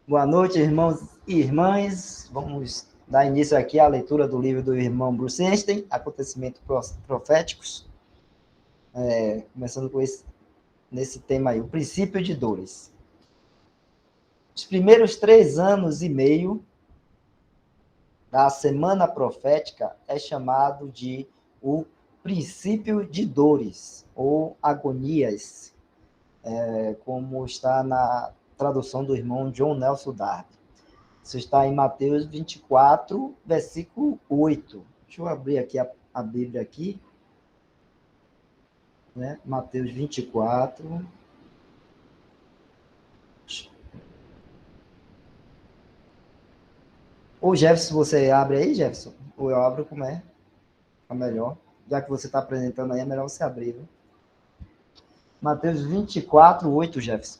Boa noite, irmãos e irmãs. Vamos dar início aqui à leitura do livro do irmão Bruce Einstein, Acontecimentos Proféticos. Começando com nesse tema aí, o princípio de dores. Os primeiros 3 anos e meio da semana profética é chamado de o princípio de dores, ou agonias, como está na tradução do irmão John Nelson Darby. Isso está em Mateus 24, versículo 8. Deixa eu abrir aqui a Bíblia aqui. Né? Mateus 24. Ou Jefferson, você abre aí, Jefferson? Ou eu abro, como é? É melhor. Já que você está apresentando aí, é melhor você abrir. Viu? Mateus 24, 8, Jefferson.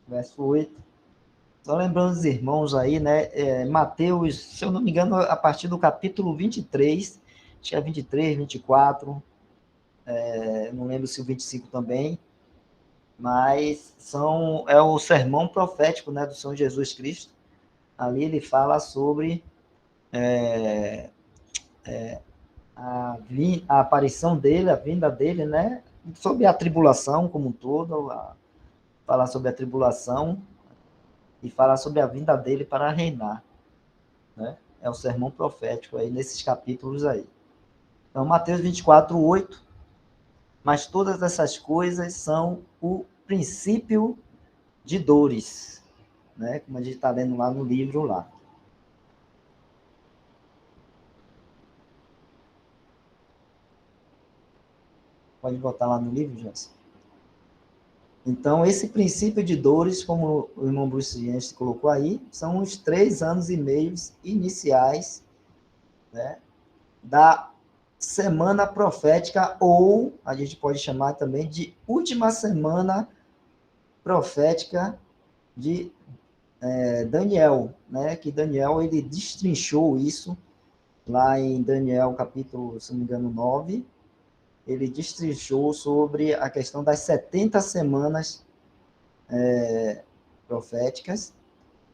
Verso 8. Só lembrando os irmãos aí, né? Mateus, se eu não me engano, a partir do capítulo 23, acho que é 23, 24, não lembro se o 25 também, mas é o sermão profético, né, do Senhor Jesus Cristo. Ali ele fala sobre a aparição dele, a vinda dele, né, sobre a tribulação como um todo, falar sobre a tribulação e falar sobre a vinda dele para reinar, né? É o sermão profético aí nesses capítulos aí. Então, Mateus 24, 8. Mas todas essas coisas são o princípio de dores, né? Como a gente está lendo lá no livro lá. Pode botar lá no livro, Jânio? Então, esse princípio de dores, como o irmão Bruce Einstein colocou aí, são os 3 anos e meio iniciais, né, da semana profética, ou a gente pode chamar também de última semana profética de Daniel, né, que Daniel ele destrinchou isso lá em Daniel capítulo, se não me engano, 9, ele destrinchou sobre a questão das 70 semanas proféticas,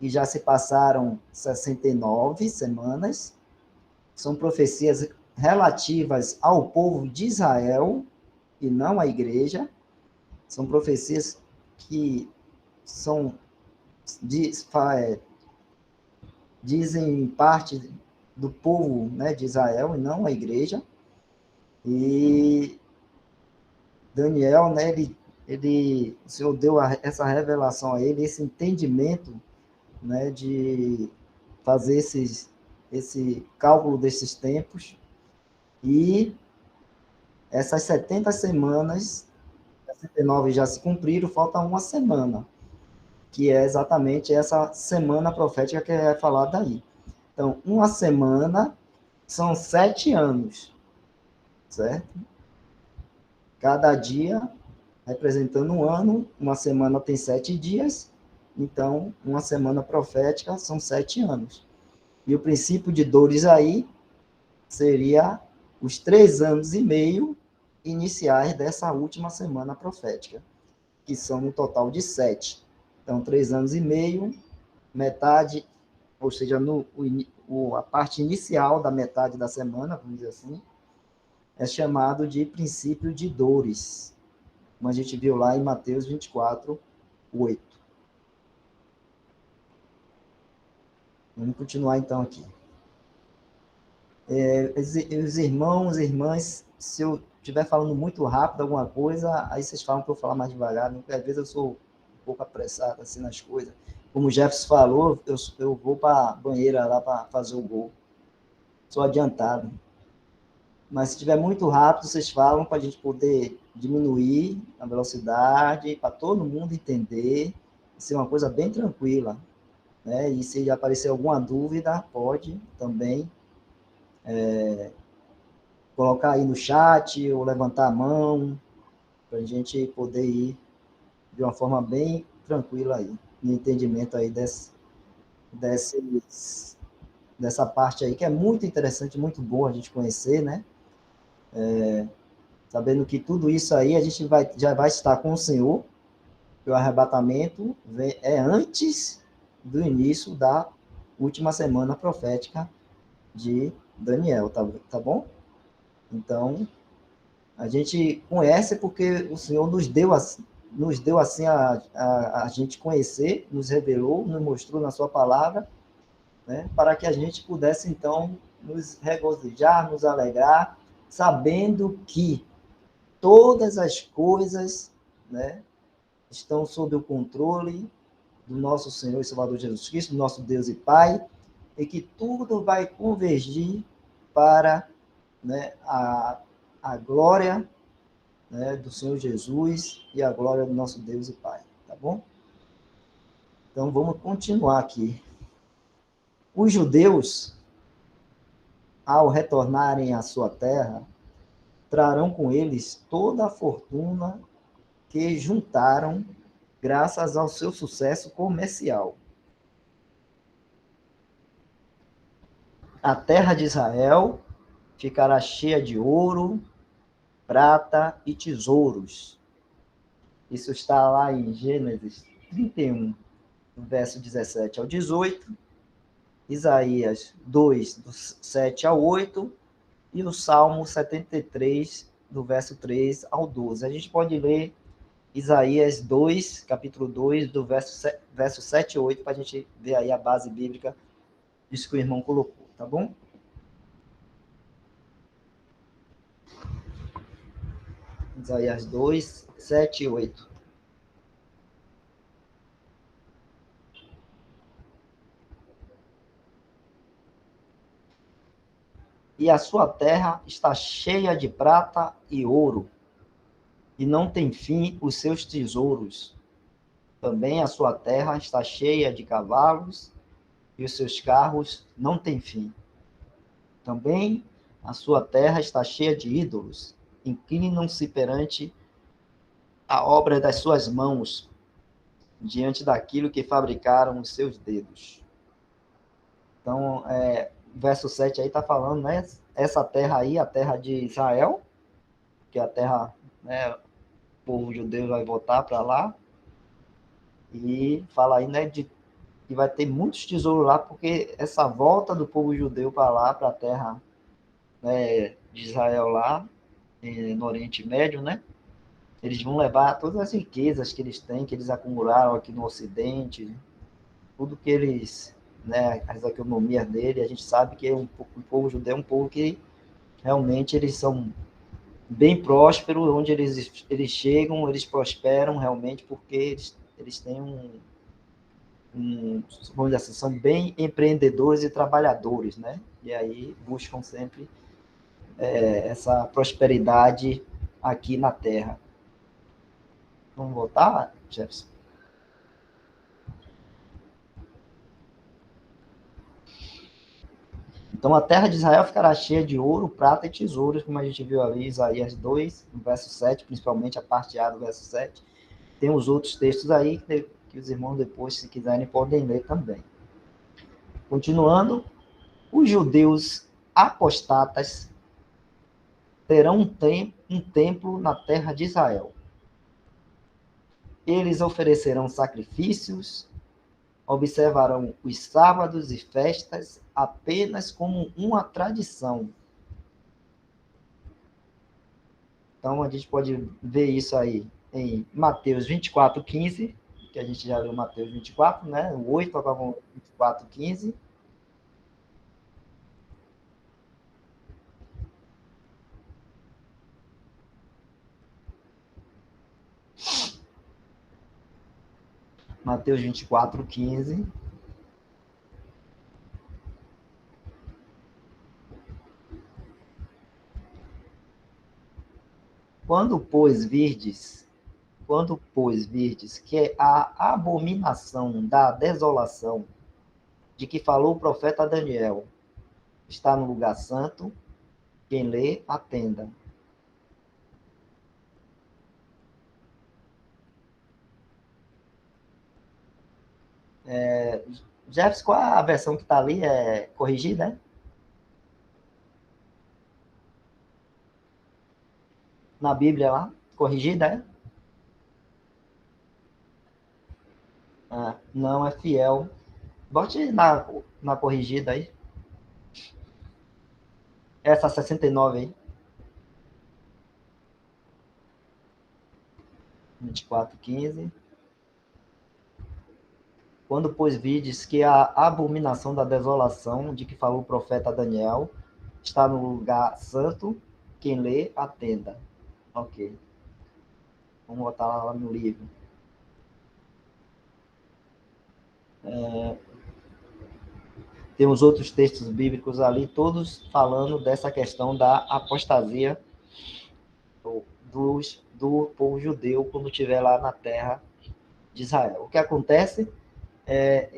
e já se passaram 69 semanas, são profecias relativas ao povo de Israel e não à igreja, são profecias que são dizem parte do povo, né, de Israel e não a igreja. E Daniel, né, o Senhor deu essa revelação a ele, esse entendimento, né, de fazer esse cálculo desses tempos, e essas 70 semanas, 69 já se cumpriram, falta uma semana, que é exatamente essa semana profética que é falada aí. Então, uma semana são 7 anos, certo? Cada dia representando um ano, uma semana tem 7 dias, então uma semana profética são 7 anos. E o princípio de dores aí seria os 3 anos e meio iniciais dessa última semana profética, que são no total de 7. Então, 3 anos e meio, metade, ou seja, a parte inicial da metade da semana, vamos dizer assim, é chamado de princípio de dores, como a gente viu lá em Mateus 24, 8. Vamos continuar então aqui. Os irmãos e irmãs, se eu estiver falando muito rápido alguma coisa, aí vocês falam para eu falar mais devagar, né? Porque às vezes eu sou um pouco apressado assim nas coisas. Como o Jefferson falou, eu vou para a banheira lá para fazer o gol. Sou adiantado. Mas se estiver muito rápido, vocês falam para a gente poder diminuir a velocidade, para todo mundo entender, ser uma coisa bem tranquila, né? E se aparecer alguma dúvida, pode também colocar aí no chat ou levantar a mão, para a gente poder ir de uma forma bem tranquila aí, no entendimento aí dessa parte aí, que é muito interessante, muito bom a gente conhecer, né? sabendo que tudo isso aí a gente já vai estar com o Senhor, que o arrebatamento é antes do início da última semana profética de Daniel, tá bom? Então, a gente conhece porque o Senhor nos deu assim a gente conhecer, nos revelou, nos mostrou na sua palavra, né, para que a gente pudesse, então, nos regozijar, nos alegrar, sabendo que todas as coisas, né, estão sob o controle do nosso Senhor e Salvador Jesus Cristo, do nosso Deus e Pai, e que tudo vai convergir para, né, a glória, né, do Senhor Jesus e a glória do nosso Deus e Pai, tá bom? Então vamos continuar aqui. Os judeus, ao retornarem à sua terra, trarão com eles toda a fortuna que juntaram graças ao seu sucesso comercial. A terra de Israel ficará cheia de ouro, prata e tesouros. Isso está lá em Gênesis 31, do verso 17 ao 18, Isaías 2, do 7 ao 8, e o Salmo 73, do verso 3 ao 12. A gente pode ler Isaías 2, capítulo 2, do verso 7 e 8, para a gente ver aí a base bíblica disso que o irmão colocou, tá bom? Isaías 2, 7 e 8. E a sua terra está cheia de prata e ouro, e não tem fim os seus tesouros. Também a sua terra está cheia de cavalos, e os seus carros não têm fim. Também a sua terra está cheia de ídolos, inclinam-se perante a obra das suas mãos, diante daquilo que fabricaram os seus dedos. Então, verso 7 aí está falando, né? Essa terra aí, a terra de Israel, que é a terra, né, o povo judeu vai voltar para lá, e fala aí, né, de que vai ter muitos tesouros lá, porque essa volta do povo judeu para lá, para a terra, né, de Israel lá, no Oriente Médio, né, eles vão levar todas as riquezas que eles têm, que eles acumularam aqui no Ocidente, tudo que eles, né, as economias dele, a gente sabe que o povo judeu é um povo que realmente eles são bem prósperos, onde eles chegam, eles prosperam realmente, porque eles têm vamos dizer assim, são bem empreendedores e trabalhadores, né? E aí buscam sempre essa prosperidade aqui na Terra. Vamos voltar, Jefferson? Então a terra de Israel ficará cheia de ouro, prata e tesouros, como a gente viu ali, Isaías 2, no verso 7, principalmente a parte A do verso 7. Tem os outros textos aí que os irmãos depois, se quiserem, podem ler também. Continuando, os judeus apostatas terão um templo na terra de Israel. Eles oferecerão sacrifícios, observarão os sábados e festas apenas como uma tradição. Então, a gente pode ver isso aí em Mateus 24, 15, que a gente já leu Mateus 24, né? O 8, agora 24, 15. Mateus 24, 15. Quando, pois, virdes que a abominação da desolação de que falou o profeta Daniel está no lugar santo, quem lê, atenda. Jefferson, qual a versão que está ali? É corrigida, né? na Bíblia lá, corrigida, é? Ah, não é fiel. Bote na corrigida aí. Essa 69 aí. 24:15. Quando, pois, vides que a abominação da desolação de que falou o profeta Daniel está no lugar santo, quem lê, atenda. Ok. Vamos botar lá no livro. Tem os outros textos bíblicos ali, todos falando dessa questão da apostasia do povo judeu quando estiver lá na terra de Israel. O que acontece é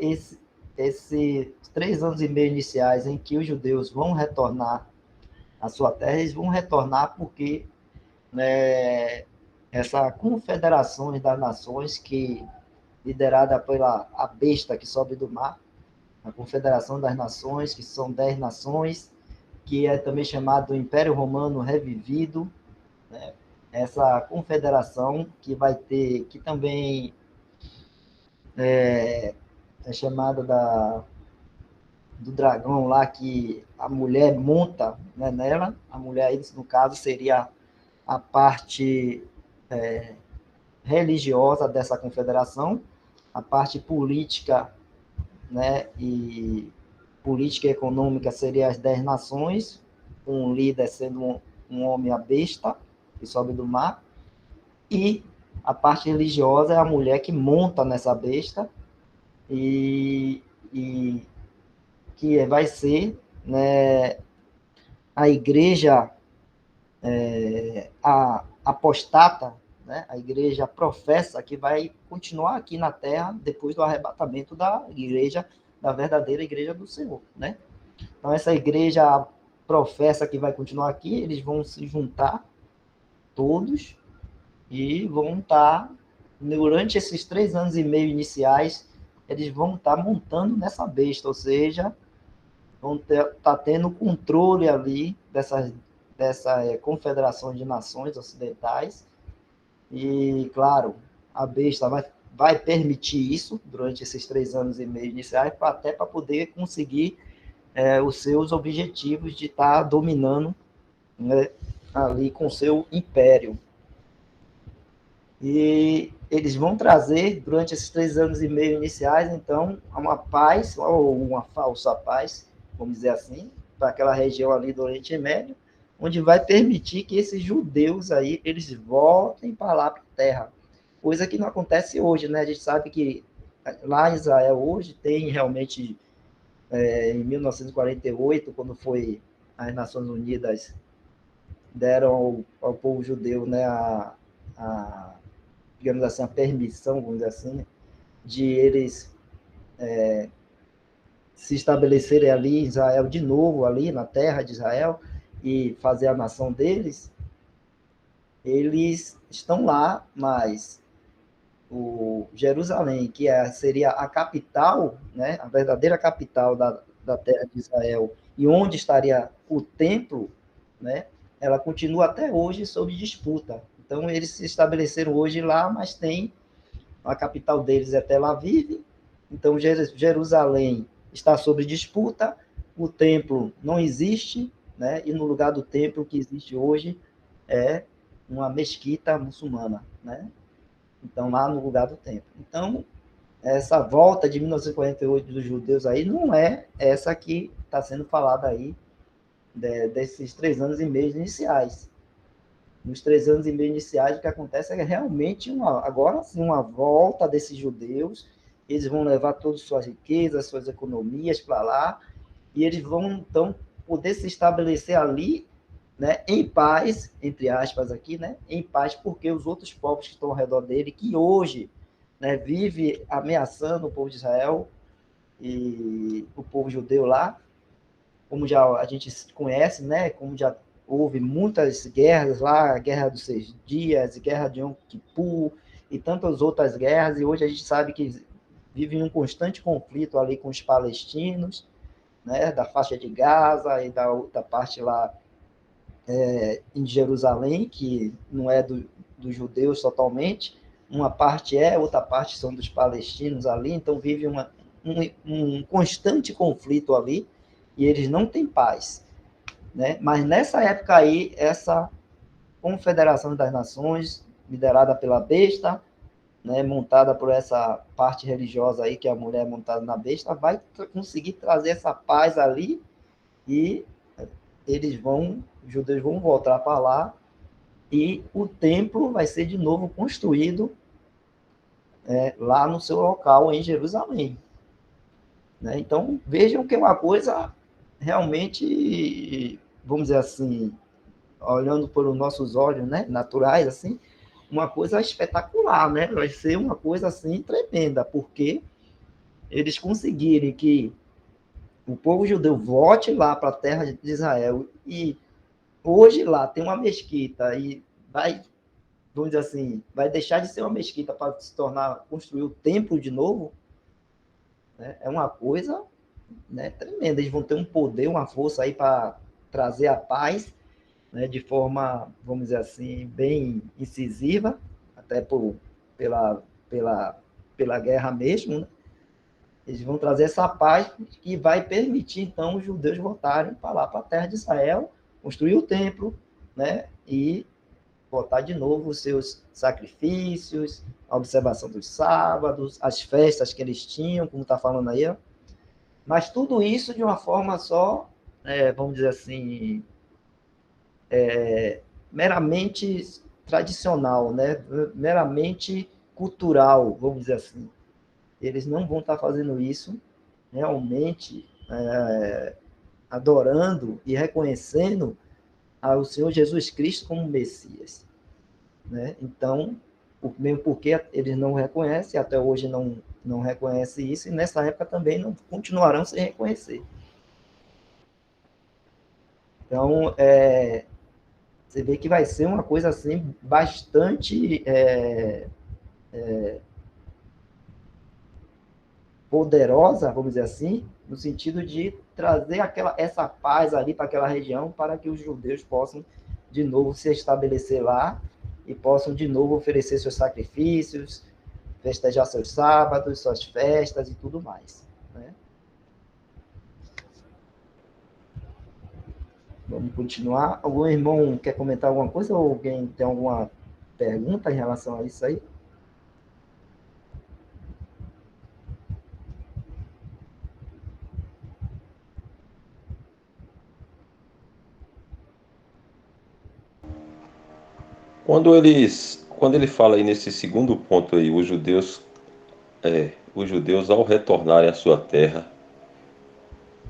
esses 3 anos e meio iniciais em que os judeus vão retornar à sua terra, eles vão retornar porque, né, essa confederação das nações que liderada pela a besta que sobe do mar, a Confederação das Nações, que são 10 nações, que é também chamado do Império Romano Revivido, né? Essa confederação que vai ter, que também é chamada do dragão lá, que a mulher monta, né, nela. A mulher, no caso, seria a parte religiosa dessa confederação, a parte política, né, e política e econômica seria as 10 nações, um líder sendo um homem a besta, que sobe do mar, e a parte religiosa é a mulher que monta nessa besta, e que vai ser, né, a igreja a apostata, né, a igreja professa que vai continuar aqui na terra depois do arrebatamento da igreja, da verdadeira igreja do Senhor, né? Então, essa igreja professa que vai continuar aqui, eles vão se juntar todos e vão estar, durante esses 3 anos e meio iniciais, eles vão estar montando nessa besta, ou seja, vão estar tendo controle ali dessa confederação de nações ocidentais. E, claro, a besta vai permitir isso durante esses 3 anos e meio iniciais, até para poder conseguir os seus objetivos de estar dominando, né, ali com o seu império. E eles vão trazer, durante esses 3 anos e meio iniciais, então, uma paz, ou uma falsa paz, vamos dizer assim, para aquela região ali do Oriente Médio, onde vai permitir que esses judeus aí, eles voltem para lá, para a terra. Coisa que não acontece hoje, né? A gente sabe que lá em Israel hoje tem realmente, em 1948, quando foi as Nações Unidas deram ao povo judeu, né, digamos assim, a permissão, vamos dizer assim, de eles se estabelecerem ali em Israel de novo, ali na terra de Israel, e fazer a nação deles. Eles estão lá, mas o Jerusalém, que seria a capital, né, a verdadeira capital da terra de Israel, e onde estaria o templo, né, ela continua até hoje sob disputa. Então, eles se estabeleceram hoje lá, mas tem a capital deles é Tel Aviv. Então, Jerusalém está sob disputa, o templo não existe, né, e no lugar do templo que existe hoje é uma mesquita muçulmana, né? Então, lá no lugar do templo. Então, essa volta de 1948 dos judeus aí não é essa que está sendo falada aí, desses 3 anos e meio iniciais. Nos 3 anos e meio iniciais, o que acontece é realmente agora sim, uma volta desses judeus. Eles vão levar todas as suas riquezas, suas economias para lá, e eles vão, então, poder se estabelecer ali, né, em paz, entre aspas aqui, né, em paz, porque os outros povos que estão ao redor dele, que hoje, né, vive ameaçando o povo de Israel e o povo judeu lá, como já a gente conhece, né, como já houve muitas guerras lá, a Guerra dos 6 Dias, Guerra de Yom Kippur e tantas outras guerras, e hoje a gente sabe que vive em um constante conflito ali com os palestinos, né, da faixa de Gaza e da parte lá em Jerusalém, que não é dos judeus totalmente, uma parte outra parte são dos palestinos ali, então vive um constante conflito ali, e eles não têm paz. Né? Mas nessa época aí, essa Confederação das Nações, liderada pela besta, né, montada por essa parte religiosa aí, que é a mulher montada na besta, vai conseguir trazer essa paz ali e os judeus vão voltar para lá e o templo vai ser de novo construído lá no seu local em Jerusalém. Né? Então, vejam que é uma coisa realmente, vamos dizer assim, olhando por os nossos olhos, né, naturais, assim, uma coisa espetacular, né? Vai ser uma coisa assim tremenda, porque eles conseguirem que o povo judeu volte lá para a terra de Israel e hoje lá tem uma mesquita e vai, vamos dizer assim, vai deixar de ser uma mesquita para se tornar, construir o templo de novo, né? É uma coisa, né, tremenda. Eles vão ter um poder, uma força aí para trazer a paz, né, de forma, vamos dizer assim, bem incisiva, até pela, pela, pela guerra mesmo, né? Eles vão trazer essa paz que vai permitir, então, os judeus voltarem para lá, para a terra de Israel, construir o templo, né? E voltar de novo os seus sacrifícios, a observação dos sábados, as festas que eles tinham, como está falando aí, ó. Mas tudo isso de uma forma só, vamos dizer assim, meramente tradicional, né? Meramente cultural, vamos dizer assim. Eles não vão estar fazendo isso realmente adorando e reconhecendo ao Senhor Jesus Cristo como Messias. Né? Então, mesmo porque eles não reconhecem, até hoje não reconhecem isso, e nessa época também não continuarão sem reconhecer. Então, você vê que vai ser uma coisa assim bastante poderosa, vamos dizer assim, no sentido de trazer essa paz ali para aquela região, para que os judeus possam de novo se estabelecer lá e possam de novo oferecer seus sacrifícios, festejar seus sábados, suas festas e tudo mais. Né? Vamos continuar. Algum irmão quer comentar alguma coisa ou alguém tem alguma pergunta em relação a isso aí? Quando ele fala aí nesse segundo ponto aí, os judeus ao retornarem à sua terra,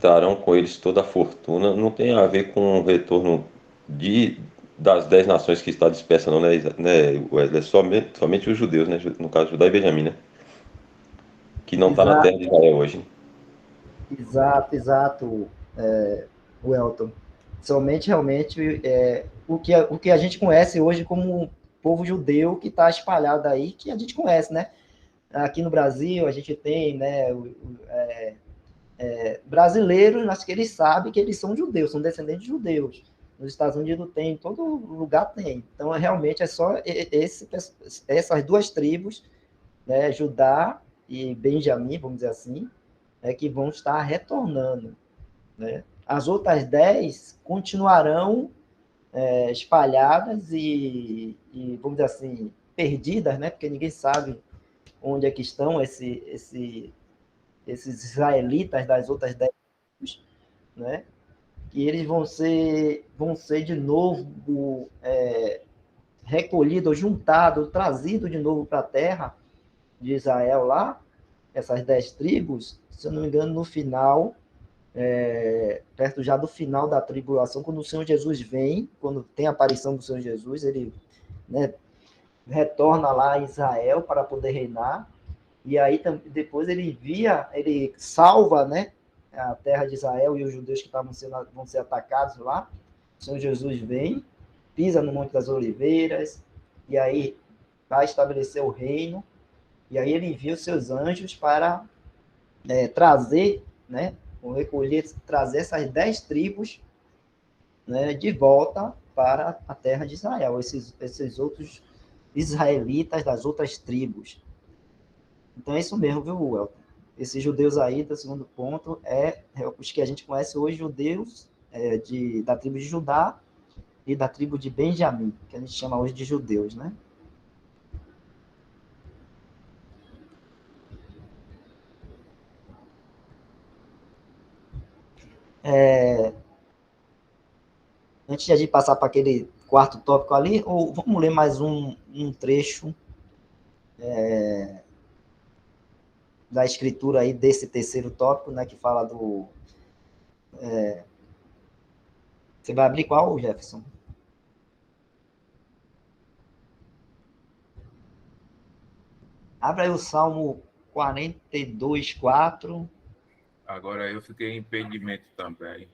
trarão com eles toda a fortuna, não tem a ver com o retorno de, das 10 nações que está dispersa, não, né, Wesley? É somente os judeus, né? No caso, Judá e Benjamim, né? Que não está na terra de Exato, Israel hoje. exato, Welton. Somente realmente o que a gente conhece hoje como povo judeu que está espalhado aí, que a gente conhece, né? Aqui no Brasil a gente tem, né, brasileiros, mas que eles sabem que eles são judeus, são descendentes de judeus. Nos Estados Unidos tem, em todo lugar tem. Então, realmente, é só essas duas tribos, né, Judá e Benjamim, vamos dizer assim, que vão estar retornando. Né? As outras 10 continuarão espalhadas vamos dizer assim, perdidas, né? Porque ninguém sabe onde é que estão esses israelitas das outras 10 tribos, né? Que eles vão ser de novo recolhidos, juntados, trazidos de novo para a terra de Israel lá, essas 10 tribos, se eu não me engano, no final, perto já do final da tribulação, quando o Senhor Jesus vem, quando tem a aparição do Senhor Jesus, ele, né, retorna lá a Israel para poder reinar, e aí depois ele salva, né, a terra de Israel e os judeus que vão ser atacados lá. O Senhor Jesus vem, pisa no Monte das Oliveiras, e aí vai estabelecer o reino, e aí ele envia os seus anjos para trazer, né, recolher, trazer essas 10 tribos, né, de volta para a terra de Israel, esses outros israelitas das outras tribos. Então é isso mesmo, viu, Welton? Esses judeus aí, do segundo ponto, os que a gente conhece hoje, judeus da tribo de Judá e da tribo de Benjamim, que a gente chama hoje de judeus, né? Antes de a gente passar para aquele quarto tópico ali, ou vamos ler mais um trecho da escritura aí desse terceiro tópico, né, que fala do... Você vai abrir qual, Jefferson? Abre aí o Salmo 42, 4. Agora eu fiquei em impedimento também.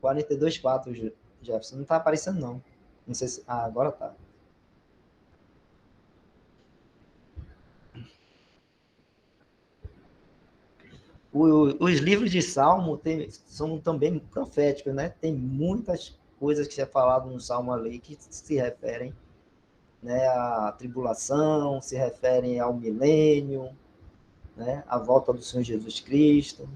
Quarenta e dois, 4, Jefferson. Não está aparecendo, não. Não sei se... Ah, agora tá. Os livros de Salmo são também proféticos, né? Tem muitas coisas que é falado no Salmo ali que se referem, né, à tribulação, se referem ao milênio, né, à volta do Senhor Jesus Cristo.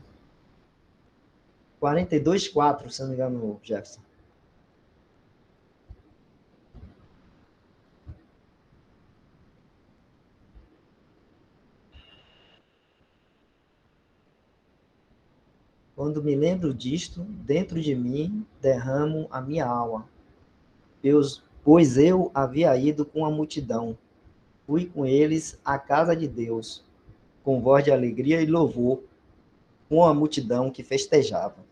42, 4, se não me engano, Jefferson. Quando me lembro disto, dentro de mim derramo a minha alma. Pois eu havia ido com a multidão. Fui com eles à casa de Deus, com voz de alegria e louvor, com a multidão que festejava.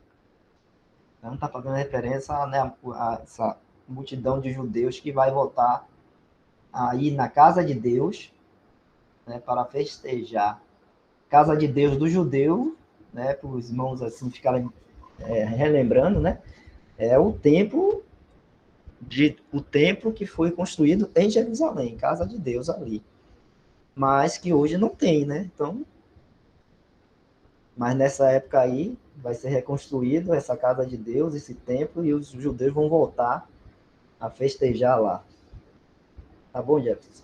Então está fazendo referência, né, a essa multidão de judeus que vai voltar a ir na casa de Deus, né, para festejar. Casa de Deus do judeu, né, para os irmãos assim ficarem relembrando, né, é o templo que foi construído em Jerusalém, casa de Deus ali, mas que hoje não tem, né? Então, mas nessa época aí vai ser reconstruído essa casa de Deus, esse templo, e os judeus vão voltar a festejar lá. Tá bom, Jefferson?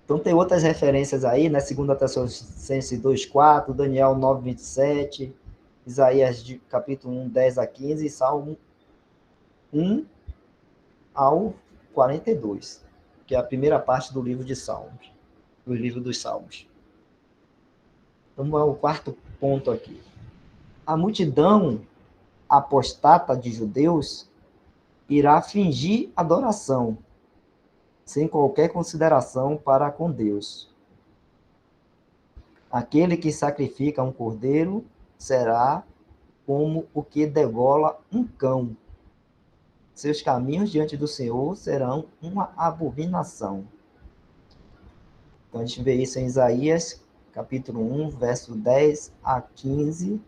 Então tem outras referências aí, né? 2 Tessalonicenses 2:4, Daniel 9:27, Isaías capítulo 1, 10 a 15 e Salmo 1 ao 42, que é a primeira parte do livro de Salmos, do livro dos Salmos. Vamos ao quarto ponto aqui. A multidão apostata de judeus irá fingir adoração, sem qualquer consideração para com Deus. Aquele que sacrifica um cordeiro será como o que degola um cão. Seus caminhos diante do Senhor serão uma abominação. Então a gente vê isso em Isaías, capítulo 1, verso 10 a 15.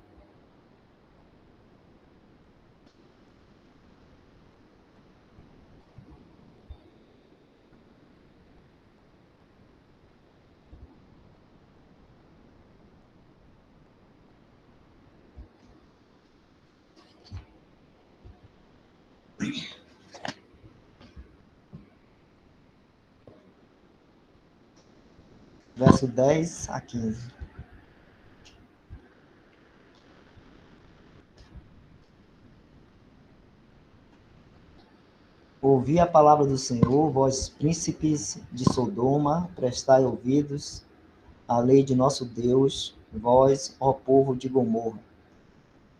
Verso 10 a 15. Ouvi a palavra do Senhor, vós príncipes de Sodoma, prestai ouvidos à lei de nosso Deus, vós, ó povo de Gomorra.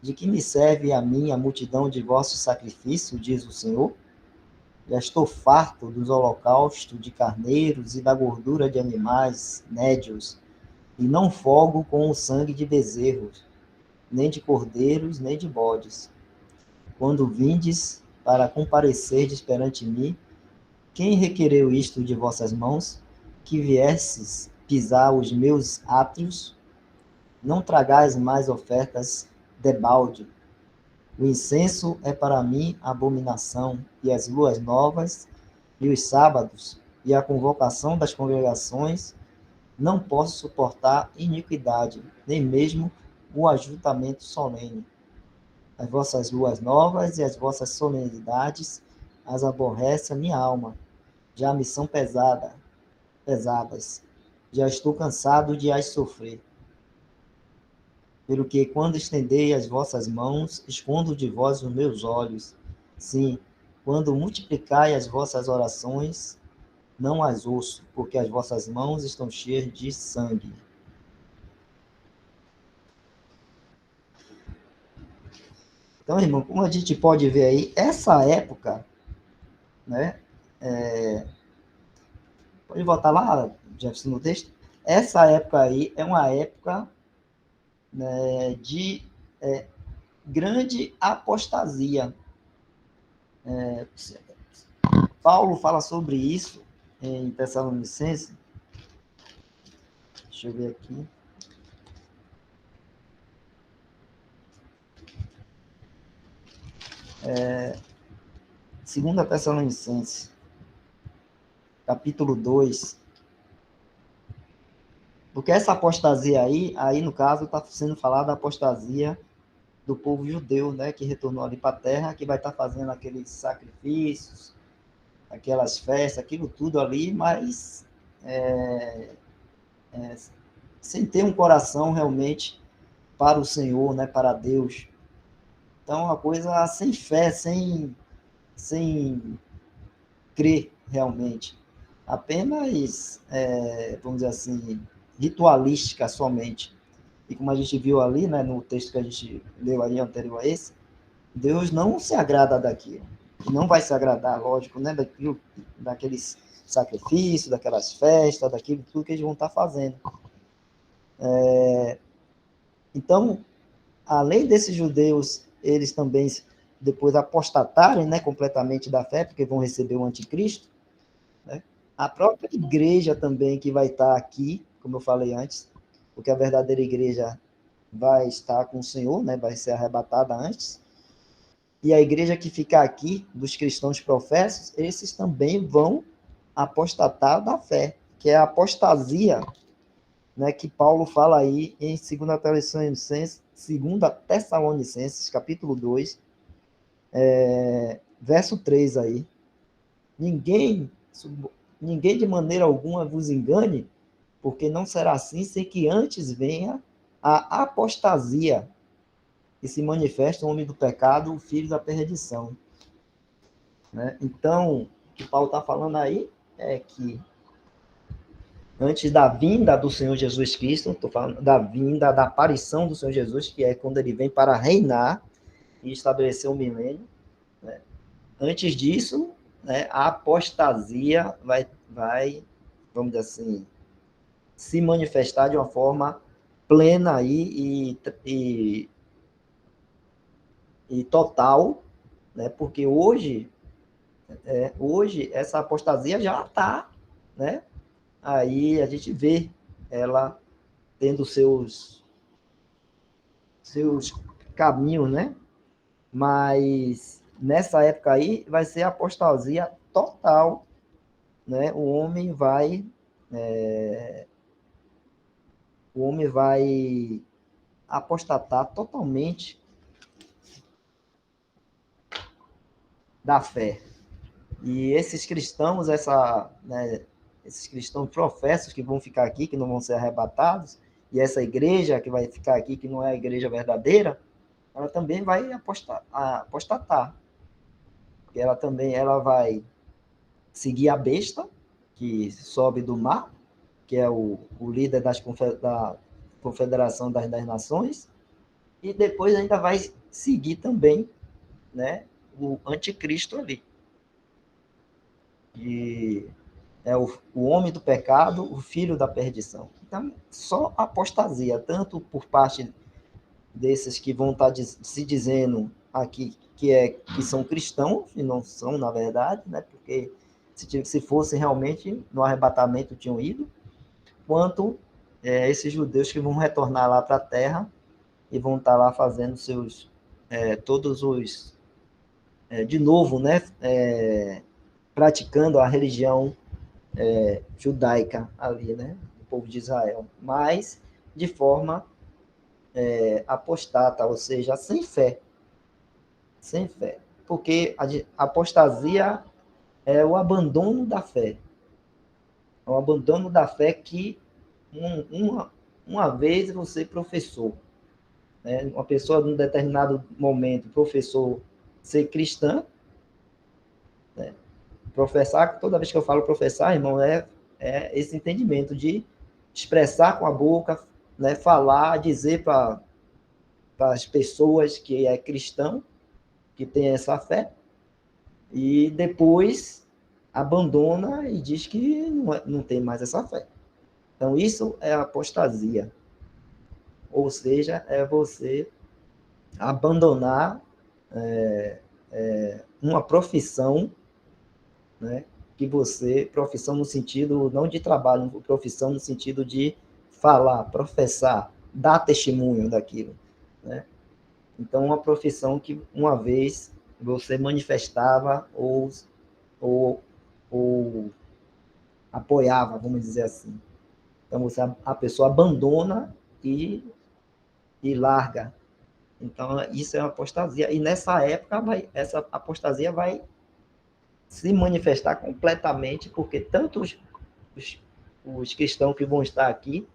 De que me serve a mim a multidão de vossos sacrifícios, diz o Senhor? Já estou farto dos holocaustos de carneiros e da gordura de animais nédios, e não folgo com o sangue de bezerros, nem de cordeiros, nem de bodes. Quando vindes para comparecerdes perante mim, Quem requereu isto de vossas mãos, que viesses pisar os meus átrios? Não tragais mais ofertas debalde. O incenso é para mim abominação, e as luas novas, e os sábados, e a convocação das congregações, não posso suportar iniquidade, nem mesmo o ajuntamento solene. As vossas luas novas e as vossas solenidades as aborrece a minha alma. Já me são pesadas. Já estou cansado de as sofrer. Pelo que, quando estendei as vossas mãos, escondo de vós os meus olhos. Sim, quando multiplicai as vossas orações, não as ouço, porque as vossas mãos estão cheias de sangue. Então, irmão, como a gente pode ver aí, essa época, né? Pode voltar lá, Jefferson, no texto. Essa época aí é uma época, né, de grande apostasia. Paulo fala sobre isso em Tessalonicenses. Deixa eu ver aqui. Segunda Tessalonicenses, capítulo 2. Porque essa apostasia aí no caso, está sendo falada da apostasia do povo judeu, né, que retornou ali para a terra, que vai estar fazendo aqueles sacrifícios, aquelas festas, aquilo tudo ali, mas sem ter um coração realmente para o Senhor, né, para Deus. Então, uma coisa sem fé, sem crer realmente. Apenas, vamos dizer assim, ritualística somente. E como a gente viu ali, né, no texto que a gente leu aí anterior a esse, Deus não se agrada daquilo. Não vai se agradar, lógico, né, daqueles sacrifícios, daquelas festas, daquilo tudo que eles vão estar fazendo. Então, além desses judeus, eles também depois apostatarem, né, completamente da fé, porque vão receber o anticristo, né? A própria igreja também que vai estar aqui, como eu falei antes, porque a verdadeira igreja vai estar com o Senhor, né, vai ser arrebatada antes, e a igreja que ficar aqui, dos cristãos professos, esses também vão apostatar da fé, que é a apostasia, né, que Paulo fala aí em 2 Tessalonicenses, capítulo 2, verso 3 aí. Ninguém de maneira alguma vos engane, porque não será assim sem que antes venha a apostasia e se manifesta o homem do pecado, o filho da perdição. Né? Então, o que Paulo está falando aí é que antes da vinda do Senhor Jesus Cristo, estou falando da vinda, da aparição do Senhor Jesus, que é quando ele vem para reinar e estabelecer o milênio, né? Antes disso, né, a apostasia vai, vamos dizer assim, se manifestar de uma forma plena aí e total, né? Porque hoje essa apostasia já está, né? Aí a gente vê ela tendo seus caminhos, né? Mas nessa época aí vai ser apostasia total, né? O homem vai apostatar totalmente da fé. E esses cristãos, esses cristãos professos que vão ficar aqui, que não vão ser arrebatados, e essa igreja que vai ficar aqui, que não é a igreja verdadeira, ela também vai apostatar. Porque ela vai seguir a besta, que sobe do mar, que é o líder da Confederação das Nações, e depois ainda vai seguir também, né, o anticristo ali. E é o homem do pecado, o filho da perdição. Então, só apostasia, tanto por parte desses que vão estar se dizendo aqui que são cristãos, e não são, na verdade, né? Porque se fosse realmente no arrebatamento tinham ido, quanto esses judeus que vão retornar lá para a terra e vão estar lá fazendo todos os, de novo, né, praticando a religião judaica ali, né, do povo de Israel, mas de forma apostata, ou seja, sem fé, porque a apostasia é o abandono da fé, que uma vez você professou, né? Uma pessoa, num determinado momento, professou ser cristã, né? Professar, toda vez que eu falo professar, irmão, é esse entendimento de expressar com a boca, né? Falar, dizer para as pessoas que é cristão, que tem essa fé, e depois abandona e diz que não tem mais essa fé. Então, isso é apostasia. Ou seja, é você abandonar uma profissão, né, profissão no sentido não de trabalho, profissão no sentido de falar, professar, dar testemunho daquilo, né? Então, uma profissão que uma vez você manifestava ou, ou apoiava, vamos dizer assim. Então, a pessoa abandona e larga. Então, isso é uma apostasia. E nessa época, essa apostasia vai se manifestar completamente, porque tanto os cristãos que vão estar aqui,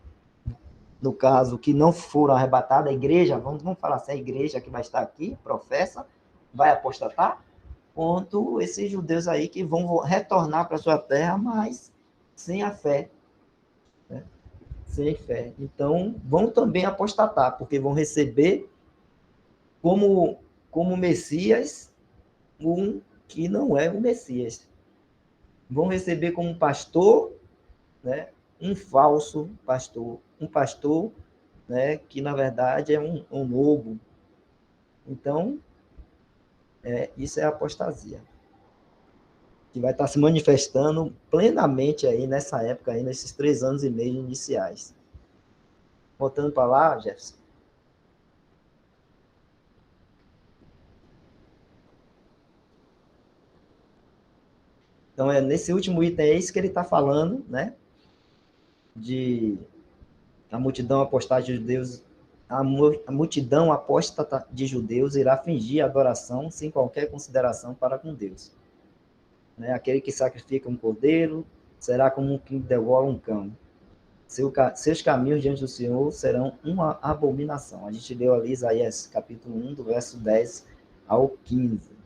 no caso, que não foram arrebatados, a igreja, vamos falar assim, a igreja que vai estar aqui, professa, vai apostatar, quanto esses judeus aí que vão retornar para sua terra, mas sem a fé. Né? Sem fé. Então, vão também apostatar, porque vão receber como Messias um que não é o Messias. Vão receber como pastor, né, um falso pastor, um pastor, né, que na verdade é um lobo. Então, isso é apostasia, que vai estar se manifestando plenamente aí nessa época, aí, nesses 3 anos e meio iniciais. Voltando para lá, Jefferson. Então, nesse último item, é isso que ele está falando, né? De a multidão apóstata de judeus, a multidão apóstata de judeus irá fingir adoração sem qualquer consideração para com Deus. Né? Aquele que sacrifica um cordeiro será como um que devola um cão. Seus caminhos diante do Senhor serão uma abominação. A gente leu ali Isaías capítulo 1, do verso 10 ao 15.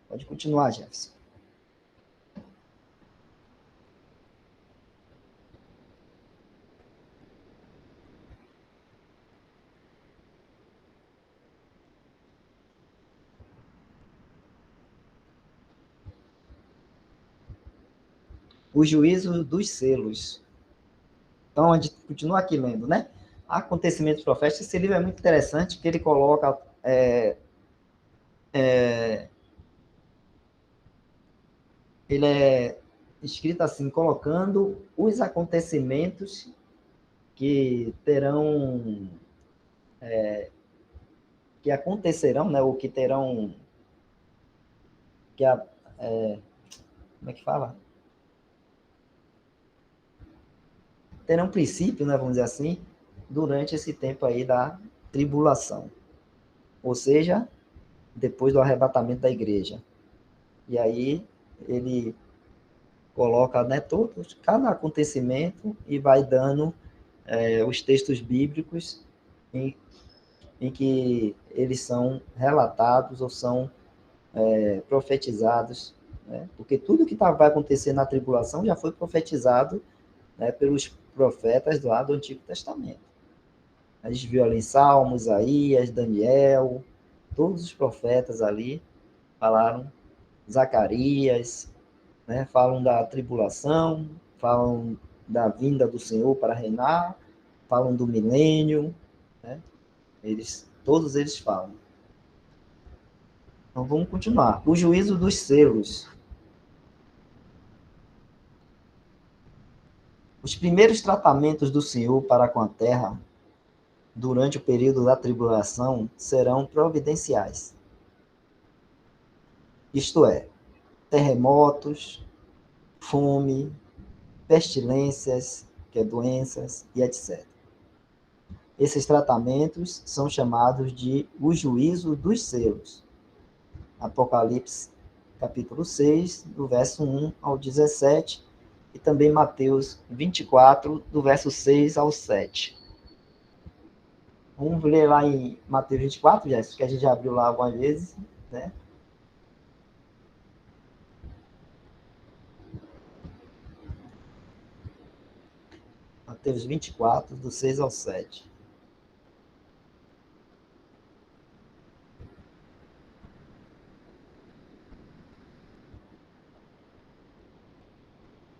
Pode continuar, Jefferson. O juízo dos selos. Então, a gente continua aqui lendo, né? Acontecimentos proféticos. Esse livro é muito interessante, que ele coloca ele é escrito assim, colocando os acontecimentos que terão, que acontecerão, né? Ou que terão, como é que fala? Terão princípio, né? Vamos dizer assim, durante esse tempo aí da tribulação. Ou seja, depois do arrebatamento da igreja. E aí ele coloca, né, cada acontecimento e vai dando os textos bíblicos em que eles são relatados ou são profetizados, né? Porque tudo que vai acontecer na tribulação já foi profetizado, né, pelos profetas do Antigo Testamento. A gente viu ali em Salmos, Isaías, Daniel, todos os profetas ali falaram, Zacarias, né, falam da tribulação, falam da vinda do Senhor para reinar, falam do milênio, né? Todos eles falam. Então vamos continuar. O juízo dos selos. Os primeiros tratamentos do Senhor para com a terra durante o período da tribulação serão providenciais. Isto é, terremotos, fome, pestilências, que é doenças e etc. Esses tratamentos são chamados de o juízo dos selos. Apocalipse, capítulo 6, do verso 1 ao 17, e também Mateus 24, do verso 6 ao 7. Vamos ler lá em Mateus 24, Jéssica, que a gente já abriu lá algumas vezes, né? Mateus 24, do 6 ao 7.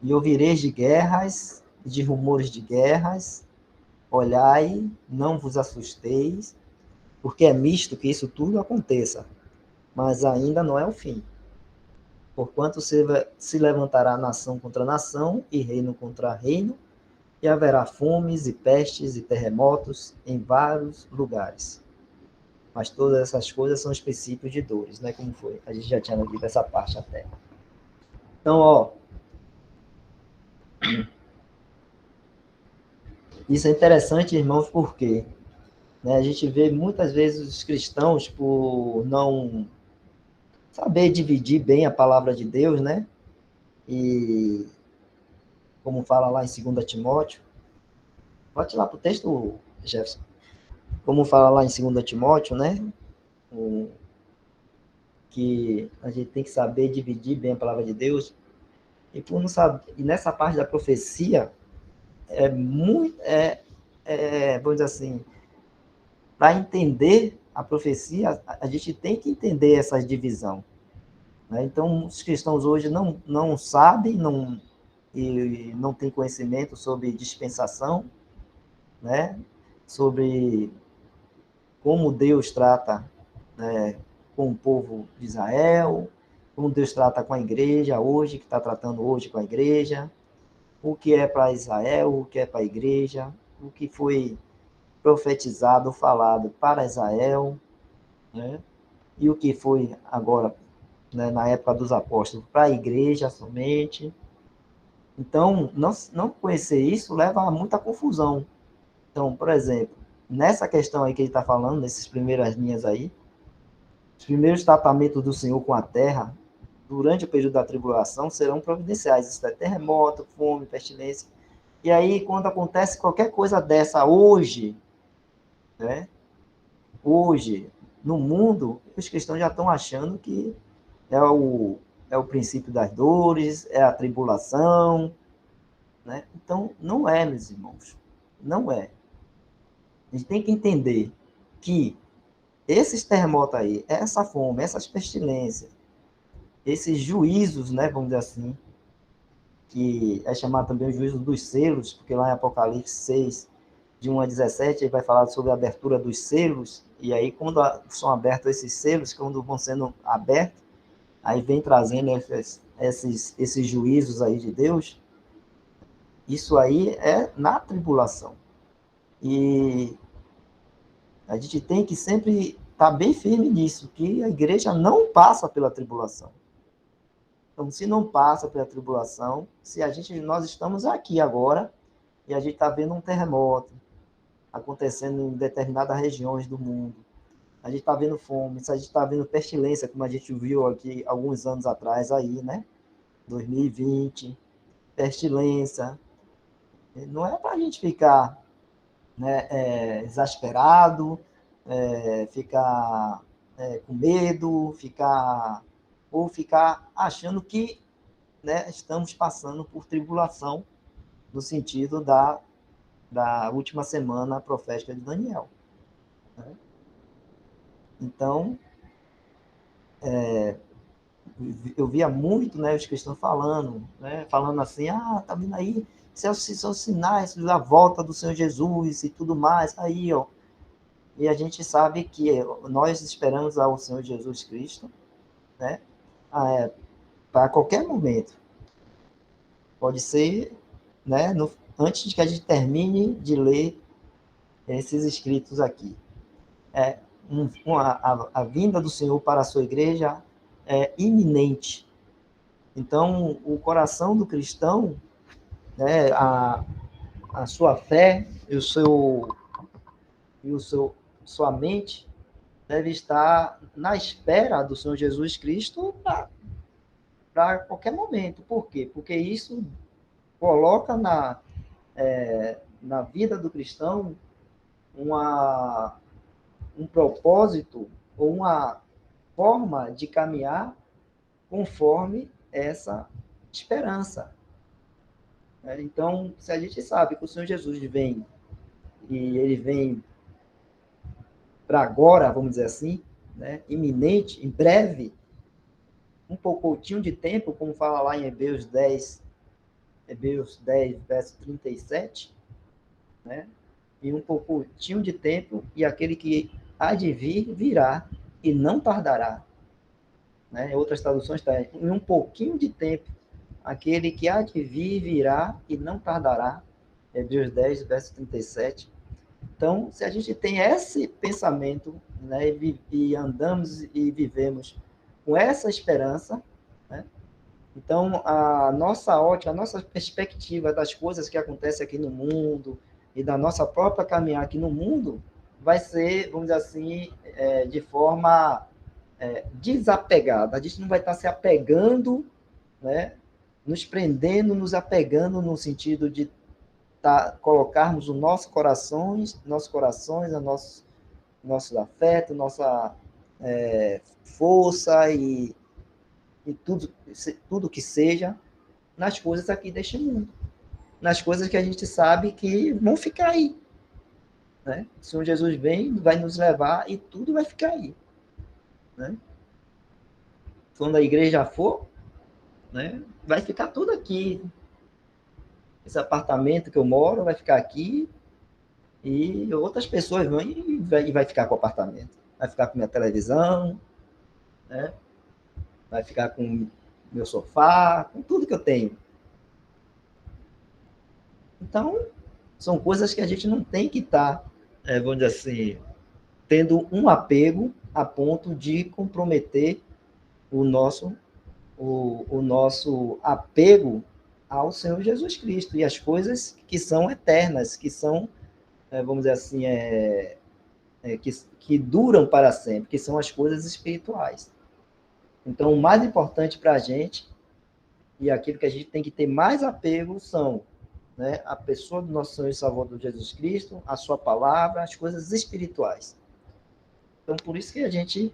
E ouvireis de guerras e de rumores de guerras, olhai, não vos assusteis, porque é misto que isso tudo aconteça, mas ainda não é o fim. Porquanto se levantará nação contra nação e reino contra reino, e haverá fomes e pestes e terremotos em vários lugares. Mas todas essas coisas são os princípios de dores, né? Como foi? A gente já tinha lido essa parte até. Então, ó, isso é interessante, irmãos, porque, né, a gente vê muitas vezes os cristãos, por não saber dividir bem a palavra de Deus, né? E como fala lá em 2 Timóteo, pode ir lá para o texto, Jefferson. Como fala lá em 2 Timóteo, né? Que a gente tem que saber dividir bem a palavra de Deus. E por não saber, e nessa parte da profecia, vamos dizer assim, para entender a profecia, a gente tem que entender essa divisão. Né? Então, os cristãos hoje não sabem, e não têm conhecimento sobre dispensação, né? Sobre como Deus trata, né, com o povo de Israel, como Deus trata com a igreja hoje, que está tratando hoje com a igreja, o que é para Israel, o que é para a igreja, o que foi profetizado, falado para Israel, né? E o que foi agora, né, na época dos apóstolos, para a igreja somente. Então, não conhecer isso leva a muita confusão. Então, por exemplo, nessa questão aí que ele está falando, nessas primeiras linhas aí, os primeiros tratamentos do Senhor com a terra, durante o período da tribulação, serão providenciais. Isso é terremoto, fome, pestilência. E aí, quando acontece qualquer coisa dessa hoje, né? Hoje, no mundo, os cristãos já estão achando que é o princípio das dores, é a tribulação, né? Então, não é, meus irmãos. Não é. A gente tem que entender que esses terremotos aí, essa fome, essas pestilências, esses juízos, né, vamos dizer assim, que é chamado também o juízo dos selos, porque lá em Apocalipse 6, de 1 a 17, ele vai falar sobre a abertura dos selos, e aí quando são abertos esses selos, quando vão sendo abertos, aí vem trazendo esses juízos aí de Deus, isso aí é na tribulação. E a gente tem que sempre estar bem firme nisso, que a igreja não passa pela tribulação. Então, se não passa pela tribulação, nós estamos aqui agora e a gente está vendo um terremoto acontecendo em determinadas regiões do mundo. A gente está vendo fome, a gente está vendo pestilência, como a gente viu aqui alguns anos atrás aí, né? 2020, pestilência. Não é para a gente ficar, né, exasperado, ficar com medo, ficar achando que, né, estamos passando por tribulação no sentido da última semana profética de Daniel. Né? Então, eu via muito, né, os cristãos falando assim, tá vendo aí, são sinais da volta do Senhor Jesus e tudo mais. Aí, ó, e a gente sabe que nós esperamos ao Senhor Jesus Cristo, né? Para qualquer momento. Pode ser, né? Antes de que a gente termine de ler esses escritos aqui. A vinda do Senhor para a sua igreja é iminente. Então, o coração do cristão, né, a sua fé e sua mente deve estar na espera do Senhor Jesus Cristo para qualquer momento. Por quê? Porque isso coloca na vida do cristão um propósito ou uma forma de caminhar conforme essa esperança. Então, se a gente sabe que o Senhor Jesus vem, e ele vem para agora, vamos dizer assim, né, iminente, em breve, um pouquinho de tempo, como fala lá em Hebreus 10, verso 37, né, e um pouquinho de tempo, e aquele que há de vir, virá, e não tardará. Né? Em outras traduções está em um pouquinho de tempo, aquele que há de vir, virá, e não tardará. Hebreus 10, verso 37. Então, se a gente tem esse pensamento, né, e andamos e vivemos com essa esperança, né, então a nossa ótica, a nossa perspectiva das coisas que acontecem aqui no mundo e da nossa própria caminhada aqui no mundo vai ser, vamos dizer assim, de forma desapegada. A gente não vai estar se apegando, né, nos prendendo, nos apegando no sentido de colocarmos os nossos corações, nossos afetos, nossa força e tudo que seja nas coisas aqui deste mundo, nas coisas que a gente sabe que vão ficar aí, né? O Senhor Jesus vem, vai nos levar e tudo vai ficar aí, né? Quando a igreja for, né, vai ficar tudo aqui. Esse apartamento que eu moro vai ficar aqui, e outras pessoas vão e vai ficar com o apartamento. Vai ficar com minha televisão, né? Vai ficar com meu sofá, com tudo que eu tenho. Então, são coisas que a gente não tem que estar, vamos dizer assim, tendo um apego a ponto de comprometer o nosso apego ao Senhor Jesus Cristo e as coisas que são eternas, que são, vamos dizer assim, que duram para sempre, que são as coisas espirituais. Então, o mais importante para a gente, e aquilo que a gente tem que ter mais apego, são, né, a pessoa do nosso Senhor e Salvador Jesus Cristo, a sua palavra, as coisas espirituais. Então, por isso que a gente,